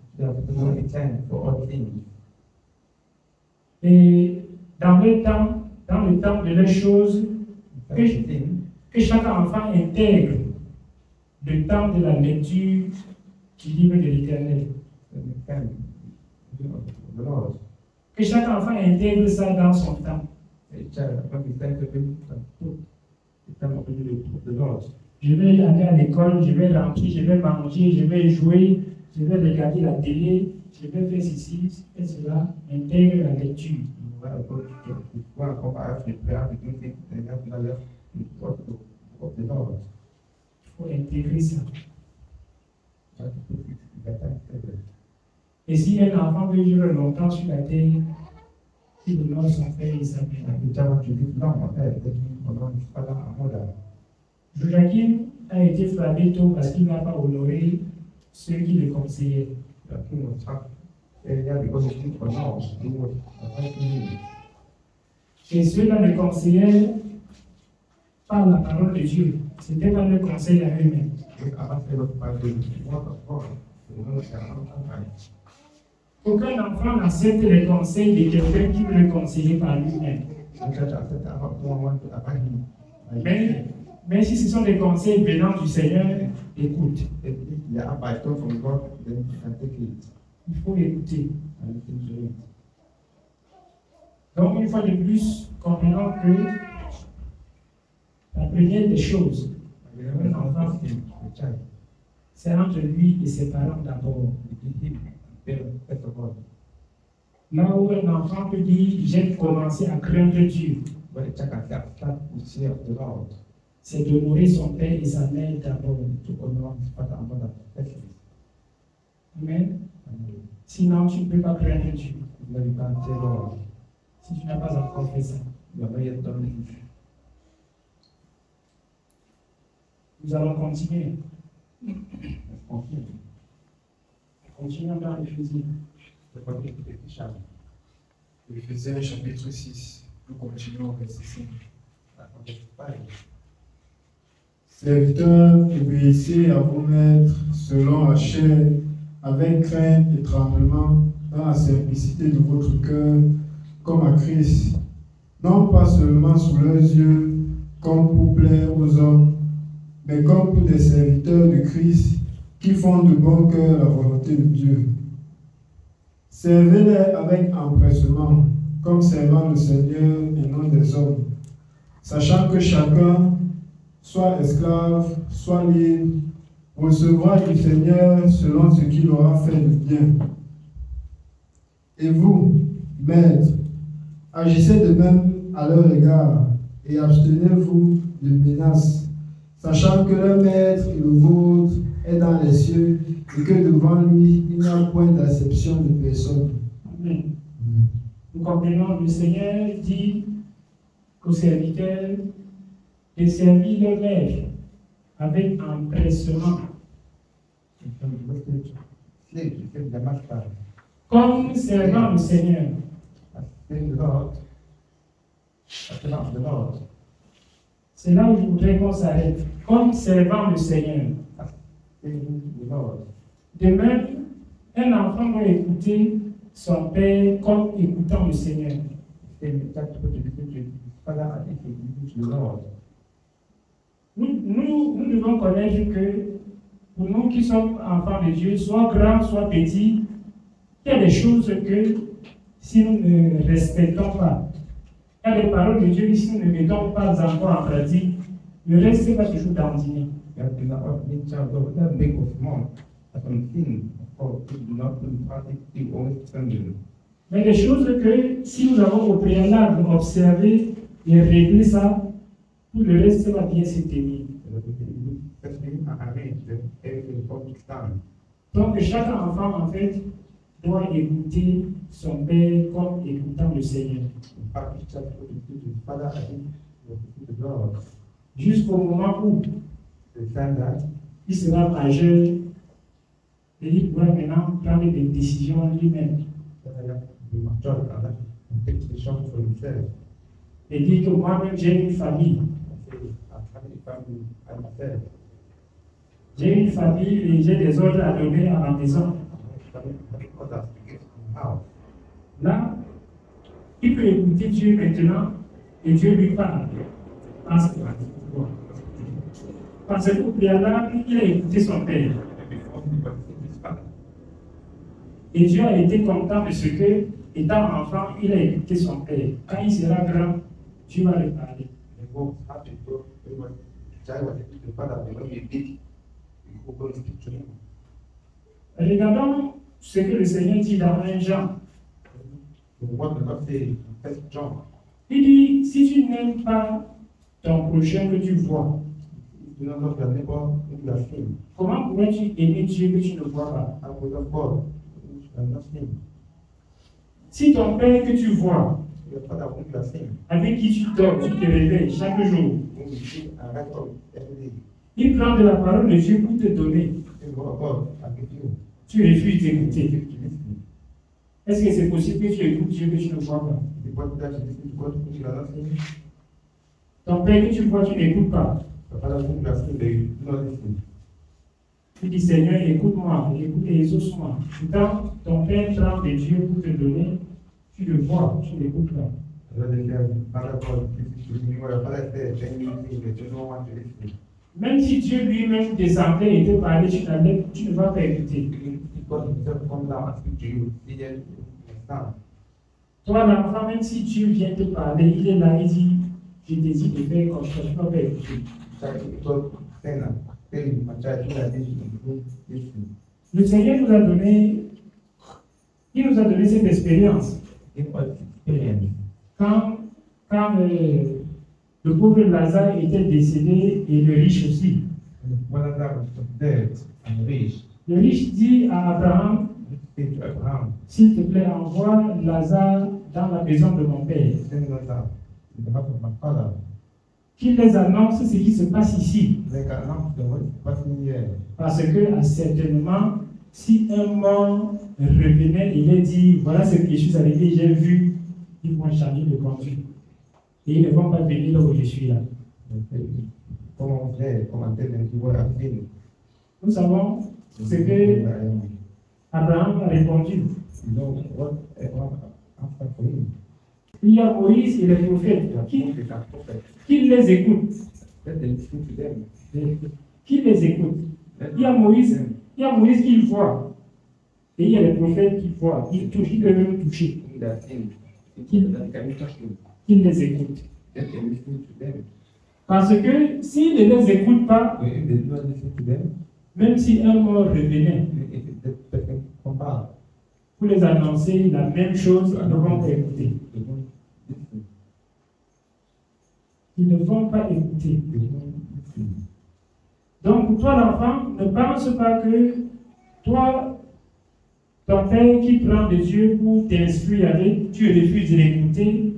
Speaker 1: Et dans le temps de les choses, que chaque enfant intègre le temps de la lecture du livre de l'Éternel. Que chaque enfant intègre ça dans son temps. Je vais aller à l'école, je vais rentrer, je vais manger, je vais jouer, je vais regarder la télé, je vais faire ceci et cela, intègre la lecture. Il faut intégrer ça. Et si un enfant veut vivre longtemps sur la terre, il honore son père et sa mère. Joachim a été frappé tôt parce qu'il n'a pas honoré ceux qui le conseillaient. Et ceux-là le conseillaient par la parole de Dieu. Ce n'était pas le conseil à eux-mêmes. Aucun enfant n'accepte les conseils de quelqu'un qui veut le conseiller par lui-même. Mais si ce sont des conseils venant du Seigneur, écoute. Il faut écouter. Donc, une fois de plus, comprenons que la première des choses, un enfant, c'est entre lui et ses parents d'abord. Là où un enfant peut dire, j'ai commencé à craindre Dieu, c'est d'honorer son père et sa mère d'abord. Amen. Sinon, tu ne peux pas craindre Dieu. Si tu n'as pas encore fait ça. Nous allons continuer. Continuons dans Éphésiens.
Speaker 2: Éphésiens chapitre 6. Nous continuons au verset 5. Serviteurs, obéissez à vos maîtres selon la chair, avec crainte et tremblement, dans la simplicité de votre cœur, comme à Christ, non pas seulement sous leurs yeux, comme pour plaire aux hommes, mais comme pour des serviteurs de Christ qui font de bon cœur la volonté de Dieu. Servez-les avec empressement, comme servant le Seigneur et non des hommes, sachant que chacun, soit esclave, soit libre, recevra du Seigneur selon ce qu'il aura fait de bien. Et vous, maîtres, agissez de même à leur égard et abstenez-vous de menaces, sachant que le maître et le vôtre est dans les cieux et que devant lui, il n'y a point d'acception de personne.
Speaker 1: Amen. Nous comprenons, le Seigneur dit aux serviteurs de servir le maître avec empressement. Comme servant le Seigneur. C'est là où je voudrais qu'on s'arrête. Comme servant le Seigneur. De même, un enfant doit écouter son père comme écoutant le Seigneur. Nous devons connaître que pour nous qui sommes enfants de Dieu, soit grands, soit petits, il y a des choses que si nous ne respectons pas, il y a des paroles de Dieu que si nous ne mettons pas encore en pratique, le reste va toujours dandiner. Mais des choses que si nous avons au préalable observé et réglé ça, tout le reste va bien se tenir. Donc chaque enfant, en fait, doit écouter son père comme écoutant le Seigneur.
Speaker 3: In fact, each child is supposed to teach his father as if he was teaching the Lord.
Speaker 1: Jusqu'au moment où
Speaker 3: The time that
Speaker 1: il sera majeur et il pourra maintenant prendre des décisions lui-même
Speaker 3: he has to be matured and that he takes decisions for himself.
Speaker 1: et dire que moi-même j'ai une famille.
Speaker 3: And say, I'm having a family and myself.
Speaker 1: J'ai une famille et j'ai des ordres à donner à la maison.
Speaker 3: Having others to get in the house.
Speaker 1: Là, il peut écouter Dieu maintenant et Dieu lui parle. Parce qu'au préalable, il a écouté son père.
Speaker 3: Before he was in his father.
Speaker 1: Et Dieu a été content de ce que, étant enfant, il a écouté son père. Quand il sera grand, Dieu va lui parler.
Speaker 3: The God was happy because the child was able to the father, but when he did, he could go and speak to him.
Speaker 1: Regardons ce que le Seigneur dit dans 1 Jean.
Speaker 3: What the Lord say in 1 John,
Speaker 1: Il dit, si tu n'aimes pas ton prochain que tu vois,
Speaker 3: do not love your neighbor whom you have seen.
Speaker 1: comment pourrais-tu aimer Dieu que tu ne vois pas?
Speaker 3: And with of God, which you have not seen.
Speaker 1: Si ton père que tu vois,
Speaker 3: Your father whom you have seen,
Speaker 1: avec qui tu dors, tu te réveilles chaque jour,
Speaker 3: whom you see and rise up every day.
Speaker 1: il prend de la parole de Dieu pour te donner.
Speaker 3: The word of God I give you.
Speaker 1: Tu refuses
Speaker 3: You
Speaker 1: d'écouter.
Speaker 3: refuse to listen.
Speaker 1: Est-ce que c'est possible que tu écoutes Dieu que tu ne vois pas?
Speaker 3: The word that you listen to God whom you have not seen.
Speaker 1: Ton père que tu vois, tu n'écoutes pas.
Speaker 3: Your father whom you have seen, they do not listen.
Speaker 1: Tu dis, Seigneur, écoute-moi, écoute et exauce-moi. Pourtant, ton père prend de Dieu pour te donner, tu le vois, tu n'écoutes pas.
Speaker 3: The Lord says, Father God, listen to me. What your father said, then you listen, but you don't want to listen.
Speaker 1: Même si Dieu lui-même descendait et te parlait, tu ne vas pas écouter.
Speaker 3: If God himself comes down and speak to you, he just understand.
Speaker 1: Toi, l'enfant, même si Dieu vient te parler, il est là, il dit, je te dis de faire comme ça, tu ne vas pas écouter.
Speaker 3: Child, if God send and tell him, my child, do like this, you don't listen.
Speaker 1: Le Seigneur nous a donné, il nous a donné cette expérience.
Speaker 3: Give us experience.
Speaker 1: Quand le pauvre Lazare était décédé et le riche aussi.
Speaker 3: When Lazarus was dead and rich,
Speaker 1: Le riche dit à Abraham,
Speaker 3: he said to Abraham,
Speaker 1: s'il te plaît, envoie Lazare dans la maison de mon père.
Speaker 3: send Lazarus in the house of my father.
Speaker 1: Qu'il les annonce ce qui se passe ici.
Speaker 3: They can announce the word passing here.
Speaker 1: Parce que certainement, si un mort revenait et il est dit, voilà ce que je suis arrivé, j'ai vu, ils vont changer de conduite. Et ils ne vont pas venir là où je suis là.
Speaker 3: Come on there, come and tell them what I've seen.
Speaker 1: Nous savons ce que Abraham a répondu.
Speaker 3: You know what Abraham answered for him.
Speaker 1: Il y a Moïse et les prophètes qui les écoutent.
Speaker 3: Let them listen to them.
Speaker 1: Qui les écoute? Il y a Moïse qui voit. Et il y a les prophètes qui voient. Ils touchent, ils peuvent même toucher. Qui les écoute.
Speaker 3: Let them listen to them.
Speaker 1: Parce que s'ils ne les écoutent pas,
Speaker 3: But if they do not listen to them,
Speaker 1: même si un mort revenait,
Speaker 3: if the person come back,
Speaker 1: pour les annoncer la même chose, ils ne vont pas écouter.
Speaker 3: they won't listen.
Speaker 1: Ils ne vont pas écouter.
Speaker 3: They won't listen.
Speaker 1: Donc, pour toi, l'enfant, ne pense pas que toi, ton père qui prend de Dieu pour t'instruire avec, tu refuses de l'écouter,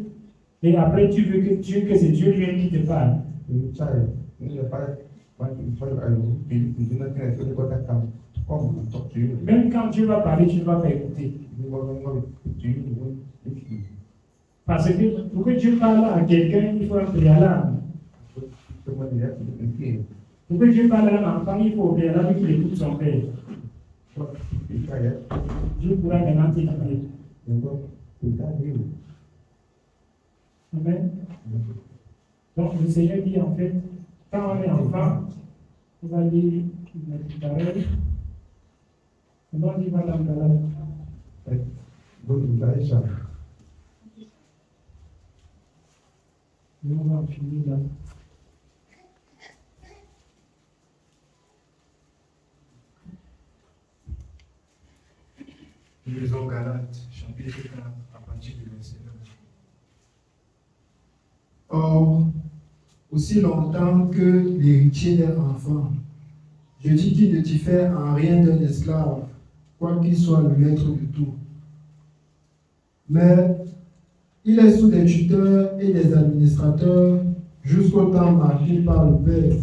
Speaker 1: et après tu veux que c'est Dieu lui-même qui te parle.
Speaker 3: When child, when your father wants to tell you, I will be do nothing until the God that come and talk to you.
Speaker 1: Même quand Dieu va parler, tu ne vas pas écouter.
Speaker 3: When God will speak to you, you won't listen.
Speaker 1: Parce que pour que Dieu parle à quelqu'un, il faut un préalable.
Speaker 3: Somebody has to listen.
Speaker 1: Pour que Dieu parle à un enfant, il faut au préalable qu'il écoute son père.
Speaker 3: So, if you try it,
Speaker 1: Dieu pourra maintenant t'écouter.
Speaker 3: then God will guide you.
Speaker 1: Amen. Donc le Seigneur dit en fait, quand on est enfant, on va lire notre parole. On dit va dans la parole.
Speaker 3: Let's go to Galatians.
Speaker 1: Nous on va finir là.
Speaker 2: Nous lisons Galates, chapitre 4, à partir du verset 9. Or, aussi longtemps que l'héritier est enfant, je dis qu'il ne diffère en rien d'un esclave, quoi qu'il soit le maître du tout. Mais il est sous des tuteurs et des administrateurs jusqu'au temps marqué par le Père.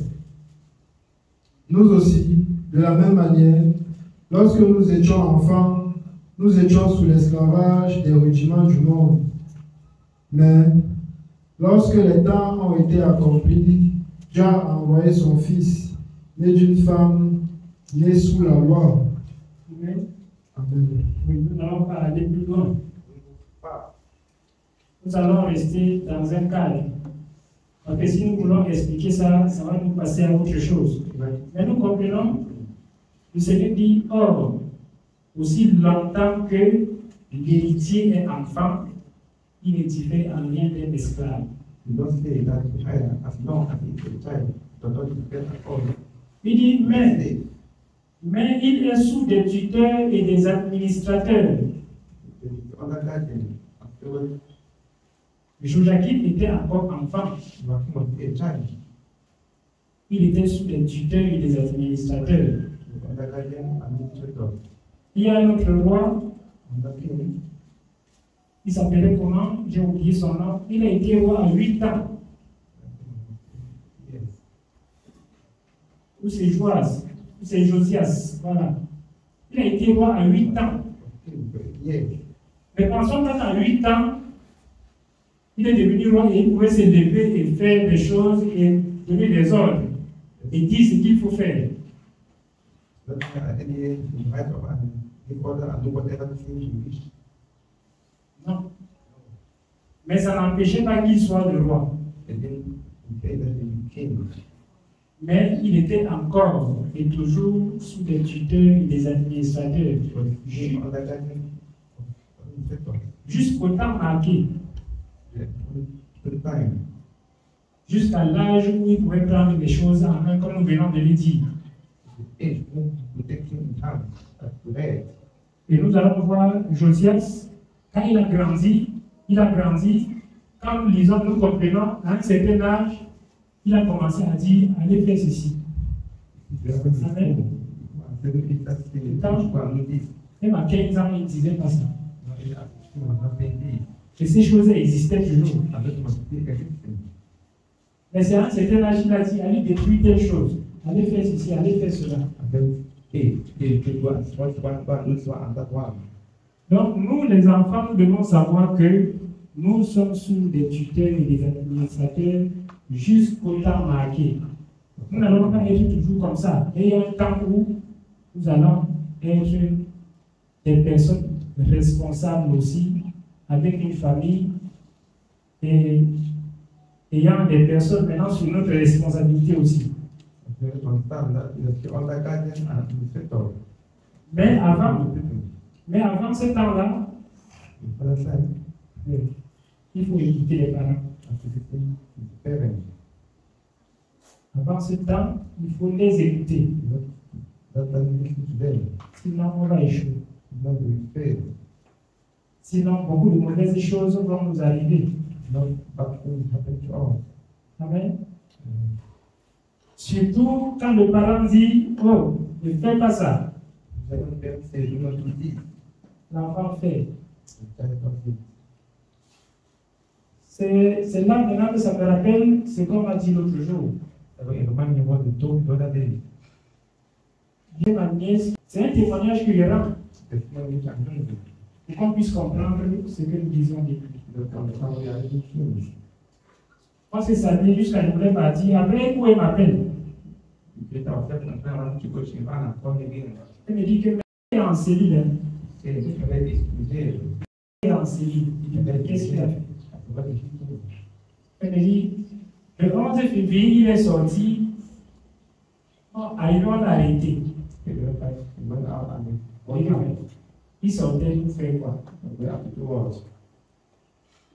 Speaker 2: Nous aussi, de la même manière, lorsque nous étions enfants, nous étions sous l'esclavage des rudiments du monde. Mais lorsque les temps ont été accomplis, Dieu a envoyé son Fils, né d'une femme née sous la loi.
Speaker 1: Amen.
Speaker 2: Amen.
Speaker 1: Oui, nous n'allons pas aller plus loin. Nous allons rester dans un cadre. Parce que si nous voulons expliquer ça, ça va nous passer à autre chose. Mais nous comprenons, le Seigneur dit, or, aussi longtemps que l'héritier est enfant, il ne diffère en rien d'un esclave. Il dit, mais il est sous des tuteurs et des administrateurs. Joachim était encore enfant. Il était sous des tuteurs et des administrateurs. Il y a un autre roi, il s'appelait comment? J'ai oublié son nom. Il a été roi à 8 ans. Ou c'est Joas, ou c'est Josias, voilà. Il a été roi à 8 ans. Mais pensons qu'à 8 ans, il est devenu roi et il pouvait se lever et faire des choses et donner des ordres et dire ce qu'il faut faire. Non. Mais ça n'empêchait pas qu'il soit le roi. Mais il était encore et toujours sous des tuteurs et des administrateurs. Jusqu'au temps marqué. Jusqu'à l'âge où il pouvait prendre des choses en main, comme nous venons de le dire. Et nous allons voir Josias, quand il a grandi, quand nous lisons, nous comprenons, à un certain âge, il a commencé à dire, allez faire ceci. Amen. Même à 15 ans, il ne disait pas ça. Et ces choses existaient toujours. Mais c'est à un certain âge, il a dit, allez détruire telle chose, allez faire ceci, allez faire cela. Donc, nous, les enfants, nous devons savoir que nous sommes sous des tuteurs et des administrateurs jusqu'au temps marqué. Nous n'allons pas être toujours comme ça. Et il y a un temps où nous allons être des personnes responsables aussi, avec une famille, et ayant des personnes maintenant sous notre responsabilité aussi. Mais avant ce temps-là, il faut écouter les parents. Avant ce temps, il faut les écouter. Sinon, on va échouer. Sinon, beaucoup de mauvaises choses vont nous arriver. Amen. Surtout quand le parent dit, oh, ne fais pas ça. L'enfant fait. C'est là maintenant que ça me rappelle ce qu'on m'a dit l'autre jour. Dieu ma nièce, c'est un témoignage que je rends pour qu'on puisse comprendre ce que nous disons depuis. Moi, c'est ça, jusqu'à je voulais partir. Après, où elle m'appelle? Elle me dit que elle est en cellule. Elle est en cellule. Qu'est-ce qu'il a fait? Elle me dit, le 11 février, il est sorti. Ils l'ont arrêté. Il sortait pour faire quoi?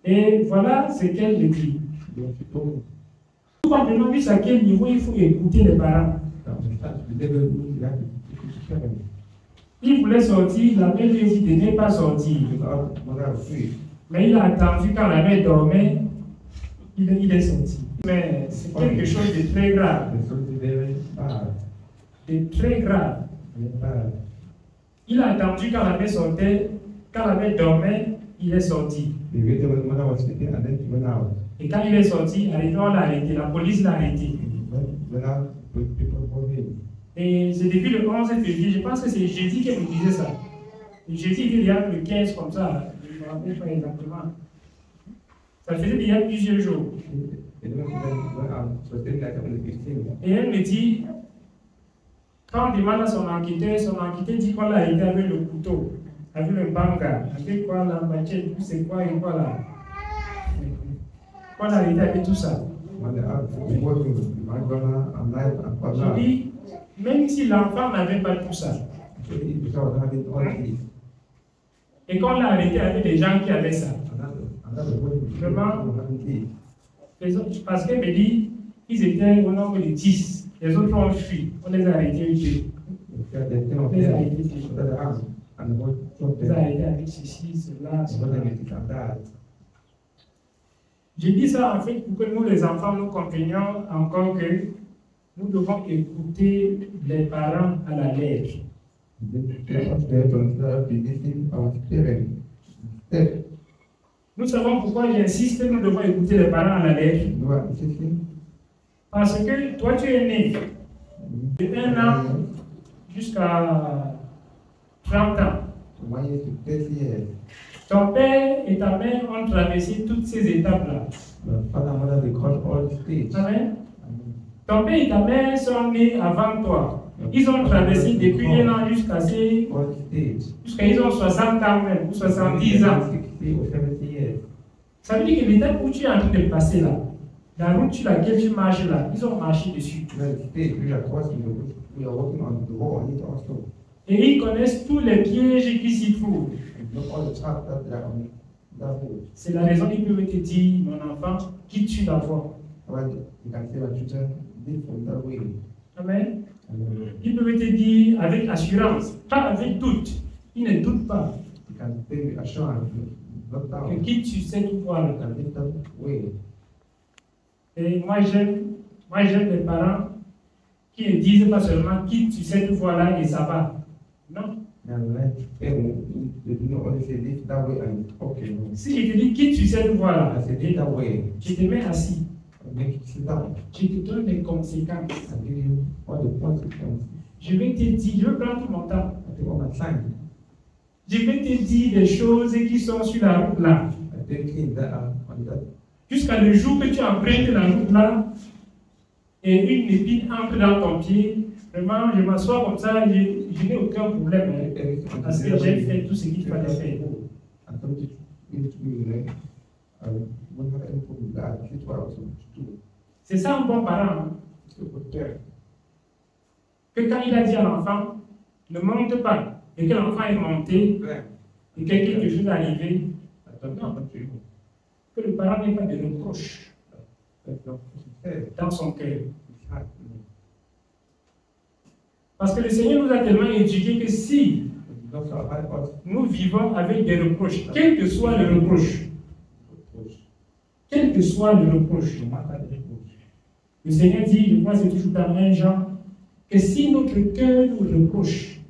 Speaker 1: Et voilà ce qu'elle écrit. Tout simplement, jusqu'à quel niveau il faut écouter les parents. Il voulait sortir, la mère lui dit de ne pas sortir. Mais il a attendu quand la mère dormait, il est sorti. Mais c'est quelque chose de très grave. De très grave. Il a attendu quand la mère sortait, quand la mère dormait, il est sorti.
Speaker 3: He waited when the mother was sleeping and then he went out.
Speaker 1: Et quand il est sorti, on l'a arrêté, la police l'a arrêté.
Speaker 3: Went out, people called him.
Speaker 1: Et c'est depuis le 11 février, je pense que c'est jeudi qu'elle me disait ça. Et jeudi, il y a le 15 comme ça, je ne me rappelle pas exactement. Ça faisait déjà plusieurs jours. Et elle me dit, quand on demande à son enquêteur dit qu'on l'a arrêté avec le couteau, avec le banga, avec quoi la machette, c'est quoi et quoi là. Qu'on l'a arrêté avec tout ça. Je dis, même si l'enfant n'avait pas tout ça, et qu'on l'a arrêté avec des gens qui avaient ça, vraiment, parce qu'elle me dit, ils étaient au nombre de 10, les autres ont fui, on les a arrêtés eux. On les a arrêtés avec ceci, cela, cela. Je dis ça en fait pour que nous les enfants nous comprenions encore que nous devons écouter les parents à la lettre. Nous savons pourquoi j'insiste, nous devons écouter les parents à la lettre. Parce que toi tu es né de 1 an jusqu'à 30 ans. Ton père et ta mère ont traversé toutes ces étapes-là. Amen. Ton père et ta mère sont nés avant toi. Ils ont traversé depuis 1 an jusqu'à ils ont 60 ans même, ou 70 ans. Ça veut dire que l'étape où tu es en train de passer là, la route sur laquelle tu marches là, ils ont marché dessus. Et ils connaissent tous les pièges qui s'y trouvent. C'est la raison qu'ils peuvent te dire, mon enfant, quitte la voie. Amen. Ils peuvent te dire avec assurance, pas avec doute. Ils ne doutent pas. Que quitte sur cette voie. Et moi j'aime les parents qui ne disent pas seulement quitte sur cette voie-là et ça va. Non. Si je te dis quitte sur cette voie-là, je te mets assis. Je te donne des conséquences. Je vais te dire, je vais prendre tout mon temps. Je vais te dire des choses qui sont sur la route là. Jusqu'à le jour que tu empruntes la route là et une épine entre dans ton pied, vraiment, je m'assois comme ça, je n'ai aucun problème. Parce que j'ai fait tout ce qu'il fallait faire. C'est ça un bon parent. Que quand il a dit à l'enfant, ne monte pas, et que l'enfant est monté, et que quelque chose est arrivé, non. Que le parent n'ait pas de reproche dans son cœur. Parce que le Seigneur nous a tellement éduqués que si nous vivons avec des reproches, quel que soit le reproche, quel que soit le reproche, le Seigneur dit, je crois que c'est toujours dans 1 Jean, que si notre cœur nous reproche,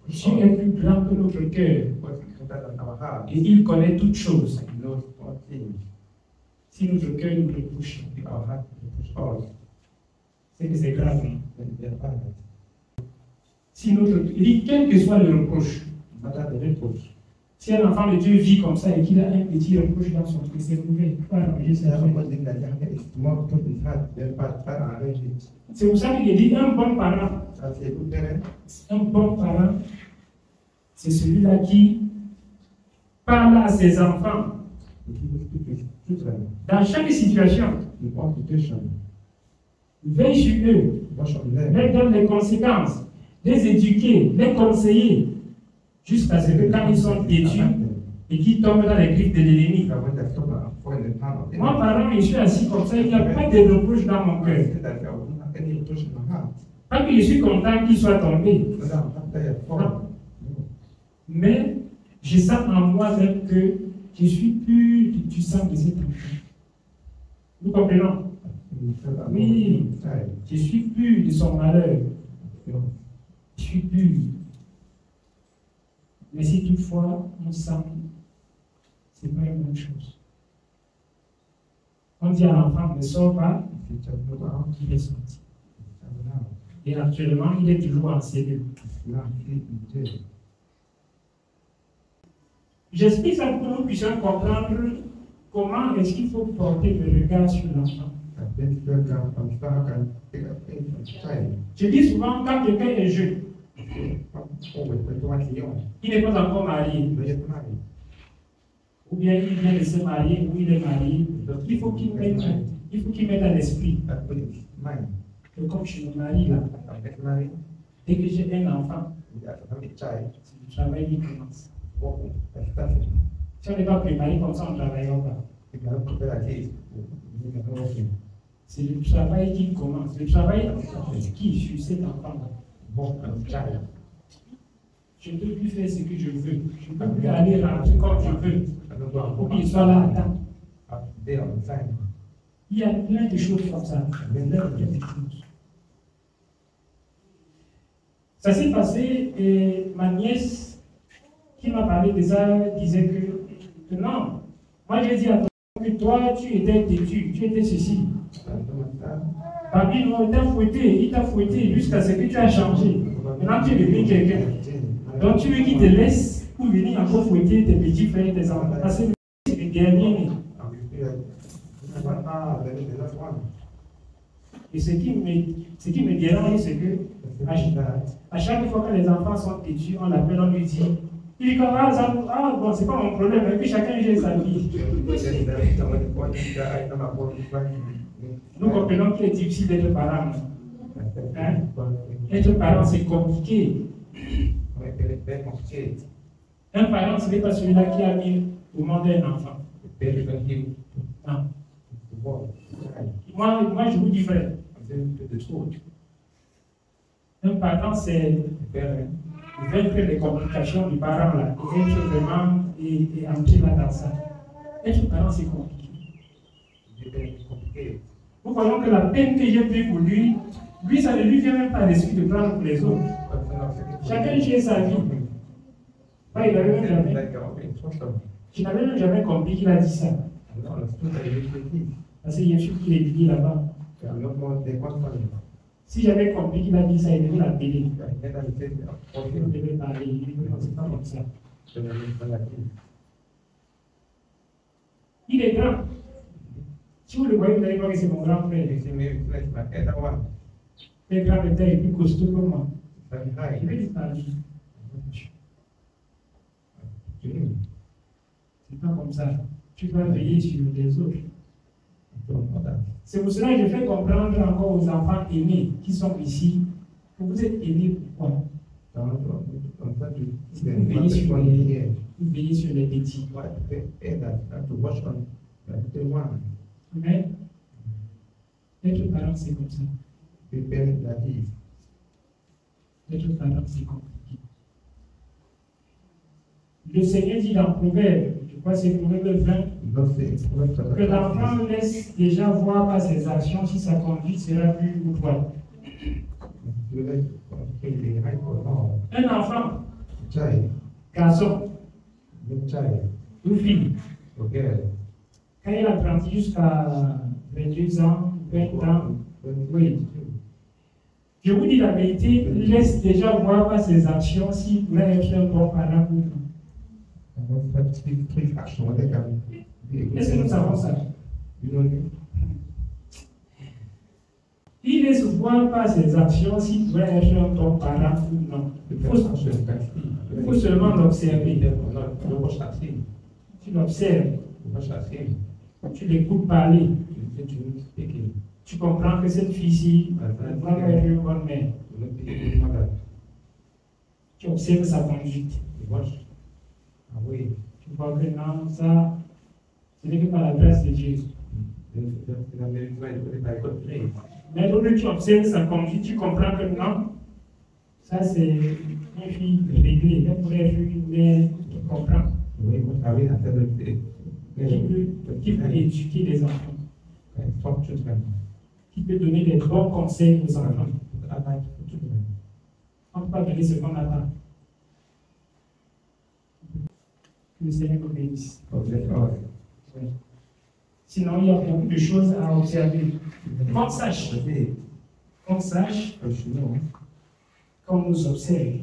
Speaker 1: Dieu est plus grand que notre cœur. Et il connaît toutes choses. Si notre cœur nous reproche, c'est que c'est grave. Si il dit, quel que soit le reproche, si un enfant de Dieu vit comme ça et qu'il a un petit reproche dans son cœur, c'est mauvais. C'est pour ça qu'il dit un bon parent. Un bon parent, c'est celui-là qui parle à ses enfants dans chaque situation. Veille sur eux, leur donne les conséquences, les éduquer, les conseiller, jusqu'à ce que quand ils sont têtus et qu'ils tombent dans les griffes de l'ennemi. Moi, parent, je suis assis comme ça, il n'y a pas de reproche dans mon cœur. Pas que je suis content qu'il soit tombé. Non. Mais je sens en moi que je suis pur du sang de cet enfant. Nous comprenons? Oui, je suis pur de son malheur. Je suis pur. Mais si toutefois on sent, ce n'est pas une bonne chose. On dit à l'enfant ne sort pas, il est sorti. Et actuellement, il est toujours en cellule. J'explique ça pour que nous puissions comprendre comment est-ce qu'il faut porter le regard sur l'enfant. Je dis souvent, quand quelqu'un est jeune, il n'est pas encore marié, ou bien il vient de se marier, ou il est marié, il faut qu'il mette à l'esprit que comme je me marie là, dès que j'ai un enfant, c'est le travail qui commence. Si on n'est pas préparé comme ça, on ne travaillera pas. C'est le travail qui commence. Le travail qui sur cet enfant-là. Je ne peux plus faire ce que je veux. Je ne peux plus aller rentrer comme je veux. Pour qu'il soit là à temps. Il y a plein de choses comme ça. Ça s'est passé et ma nièce qui m'a parlé de ça disait que non, moi j'ai dit à toi que toi tu étais têtu, tu étais ceci. Papi, non, il t'a fouetté jusqu'à ce que tu as changé. Maintenant tu es devenu quelqu'un. Donc tu veux qu'il te laisse pour venir encore fouetter tes petits frères, tes enfants. Parce que c'est le dernier. Et ce qui me dérange, c'est que à chaque fois que les enfants sont têtus, on l'appelle, on lui dit, il dit comme ah bon, c'est pas mon problème, et puis chacun gère sa vie. Nous comprenons qu'il est difficile d'être parent. Hein? Être parent, c'est compliqué. Un parent, ce n'est pas celui-là qui a mis au monde un enfant. Non. Moi, je vous dis vrai. Un parent, c'est vaincre les complications du parent là, et être vraiment et entrer là dans ça. Être parent, c'est compliqué. Nous voyons que la peine que j'ai prise pour lui, ça ne lui vient même pas à l'esprit de prendre pour les autres. Chacun gère sa vie. Je n'avais même jamais compris qu'il a dit ça. Parce qu'il y a un film qui est étudié là-bas. Si j'avais compris qu'il a dit ça, il devait l'appeler. Il devait parler. C'est pas comme ça. Il est grand. Si vous le voyez, vous allez voir que c'est mon grand frère. Le grand frère est plus costaud que moi. Il veut dire parler. C'est pas comme ça. Tu dois veiller sur les autres. C'est pour cela que je fais comprendre encore aux enfants aînés qui sont ici que vous êtes aînés pourquoi? Vous veillez sur les petits. Mais être parent, c'est comme ça. Être parent, c'est compliqué. Le Seigneur dit dans Proverbe, je crois que c'est Proverbe 20, que l'enfant laisse déjà voir par ses actions si sa conduite sera plus ou droite. Un enfant, garçon, ou fille, quand il a grandi jusqu'à 22 ans, 20 ans, oui. Je vous dis la vérité, laisse déjà voir par ses actions s'il pourrait être un bon parent ou non. Est-ce que nous savons ça? Il laisse voir par ses actions s'il pourrait être un bon parent ou non. Il faut seulement l'observer. Tu l'observes. Tu l'écoutes parler. Tu comprends que cette fille-ci va être une bonne mère. Tu observes sa conduite. Tu vois que non, ça, ce n'est que par la grâce de Dieu. Mais lorsque tu observes sa conduite, tu comprends que non, ça c'est une fille réglée, elle pourrait être une mère qui comprend. Qui peut éduquer les enfants. Qui peut donner des bons conseils aux enfants. On ne peut pas donner ce qu'on attend. Que le Seigneur nous bénisse.
Speaker 3: Observe all.
Speaker 1: Oui. Sinon, il y a beaucoup de choses à observer. Qu'on sache,
Speaker 3: Observe.
Speaker 1: qu'on sache,
Speaker 3: You should know.
Speaker 1: qu'on nous observe.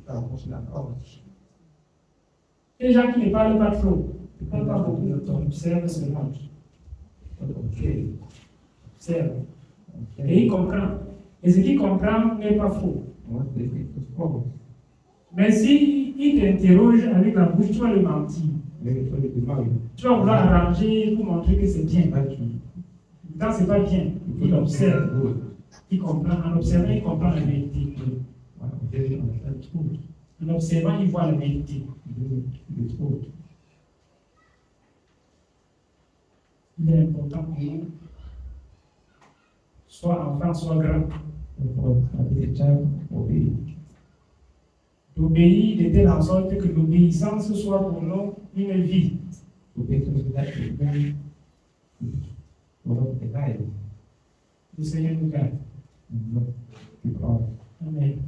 Speaker 3: Watching at all.
Speaker 1: Les gens qui ne parlent pas trop, ne parlent pas beaucoup, on observe seulement.
Speaker 3: Okay.
Speaker 1: Observe. Et
Speaker 3: Okay.
Speaker 1: il comprend. Et ce qu'il comprend n'est pas faux.
Speaker 3: What they think is wrong.
Speaker 1: Mais si il t'interroge avec la bouche, tu vas le mentir.
Speaker 3: Maybe it's only the man.
Speaker 1: Tu vas vouloir arranger pour montrer que c'est bien.
Speaker 3: Actually,
Speaker 1: Quand c'est pas bien, il observe,
Speaker 3: good.
Speaker 1: il comprend. En observant, il comprend la vérité.
Speaker 3: Wow, they understand truth.
Speaker 1: En observant, il voit la vérité.
Speaker 3: The truth.
Speaker 1: Il est important pour nous, soit enfant, soit grand,
Speaker 3: The child obey.
Speaker 1: d'obéir de telle sorte que l'obéissance soit pour nous une vie.
Speaker 3: Obey something that is very one of the guys.
Speaker 1: Le Seigneur nous garde.
Speaker 3: Not keep on.
Speaker 1: Amen.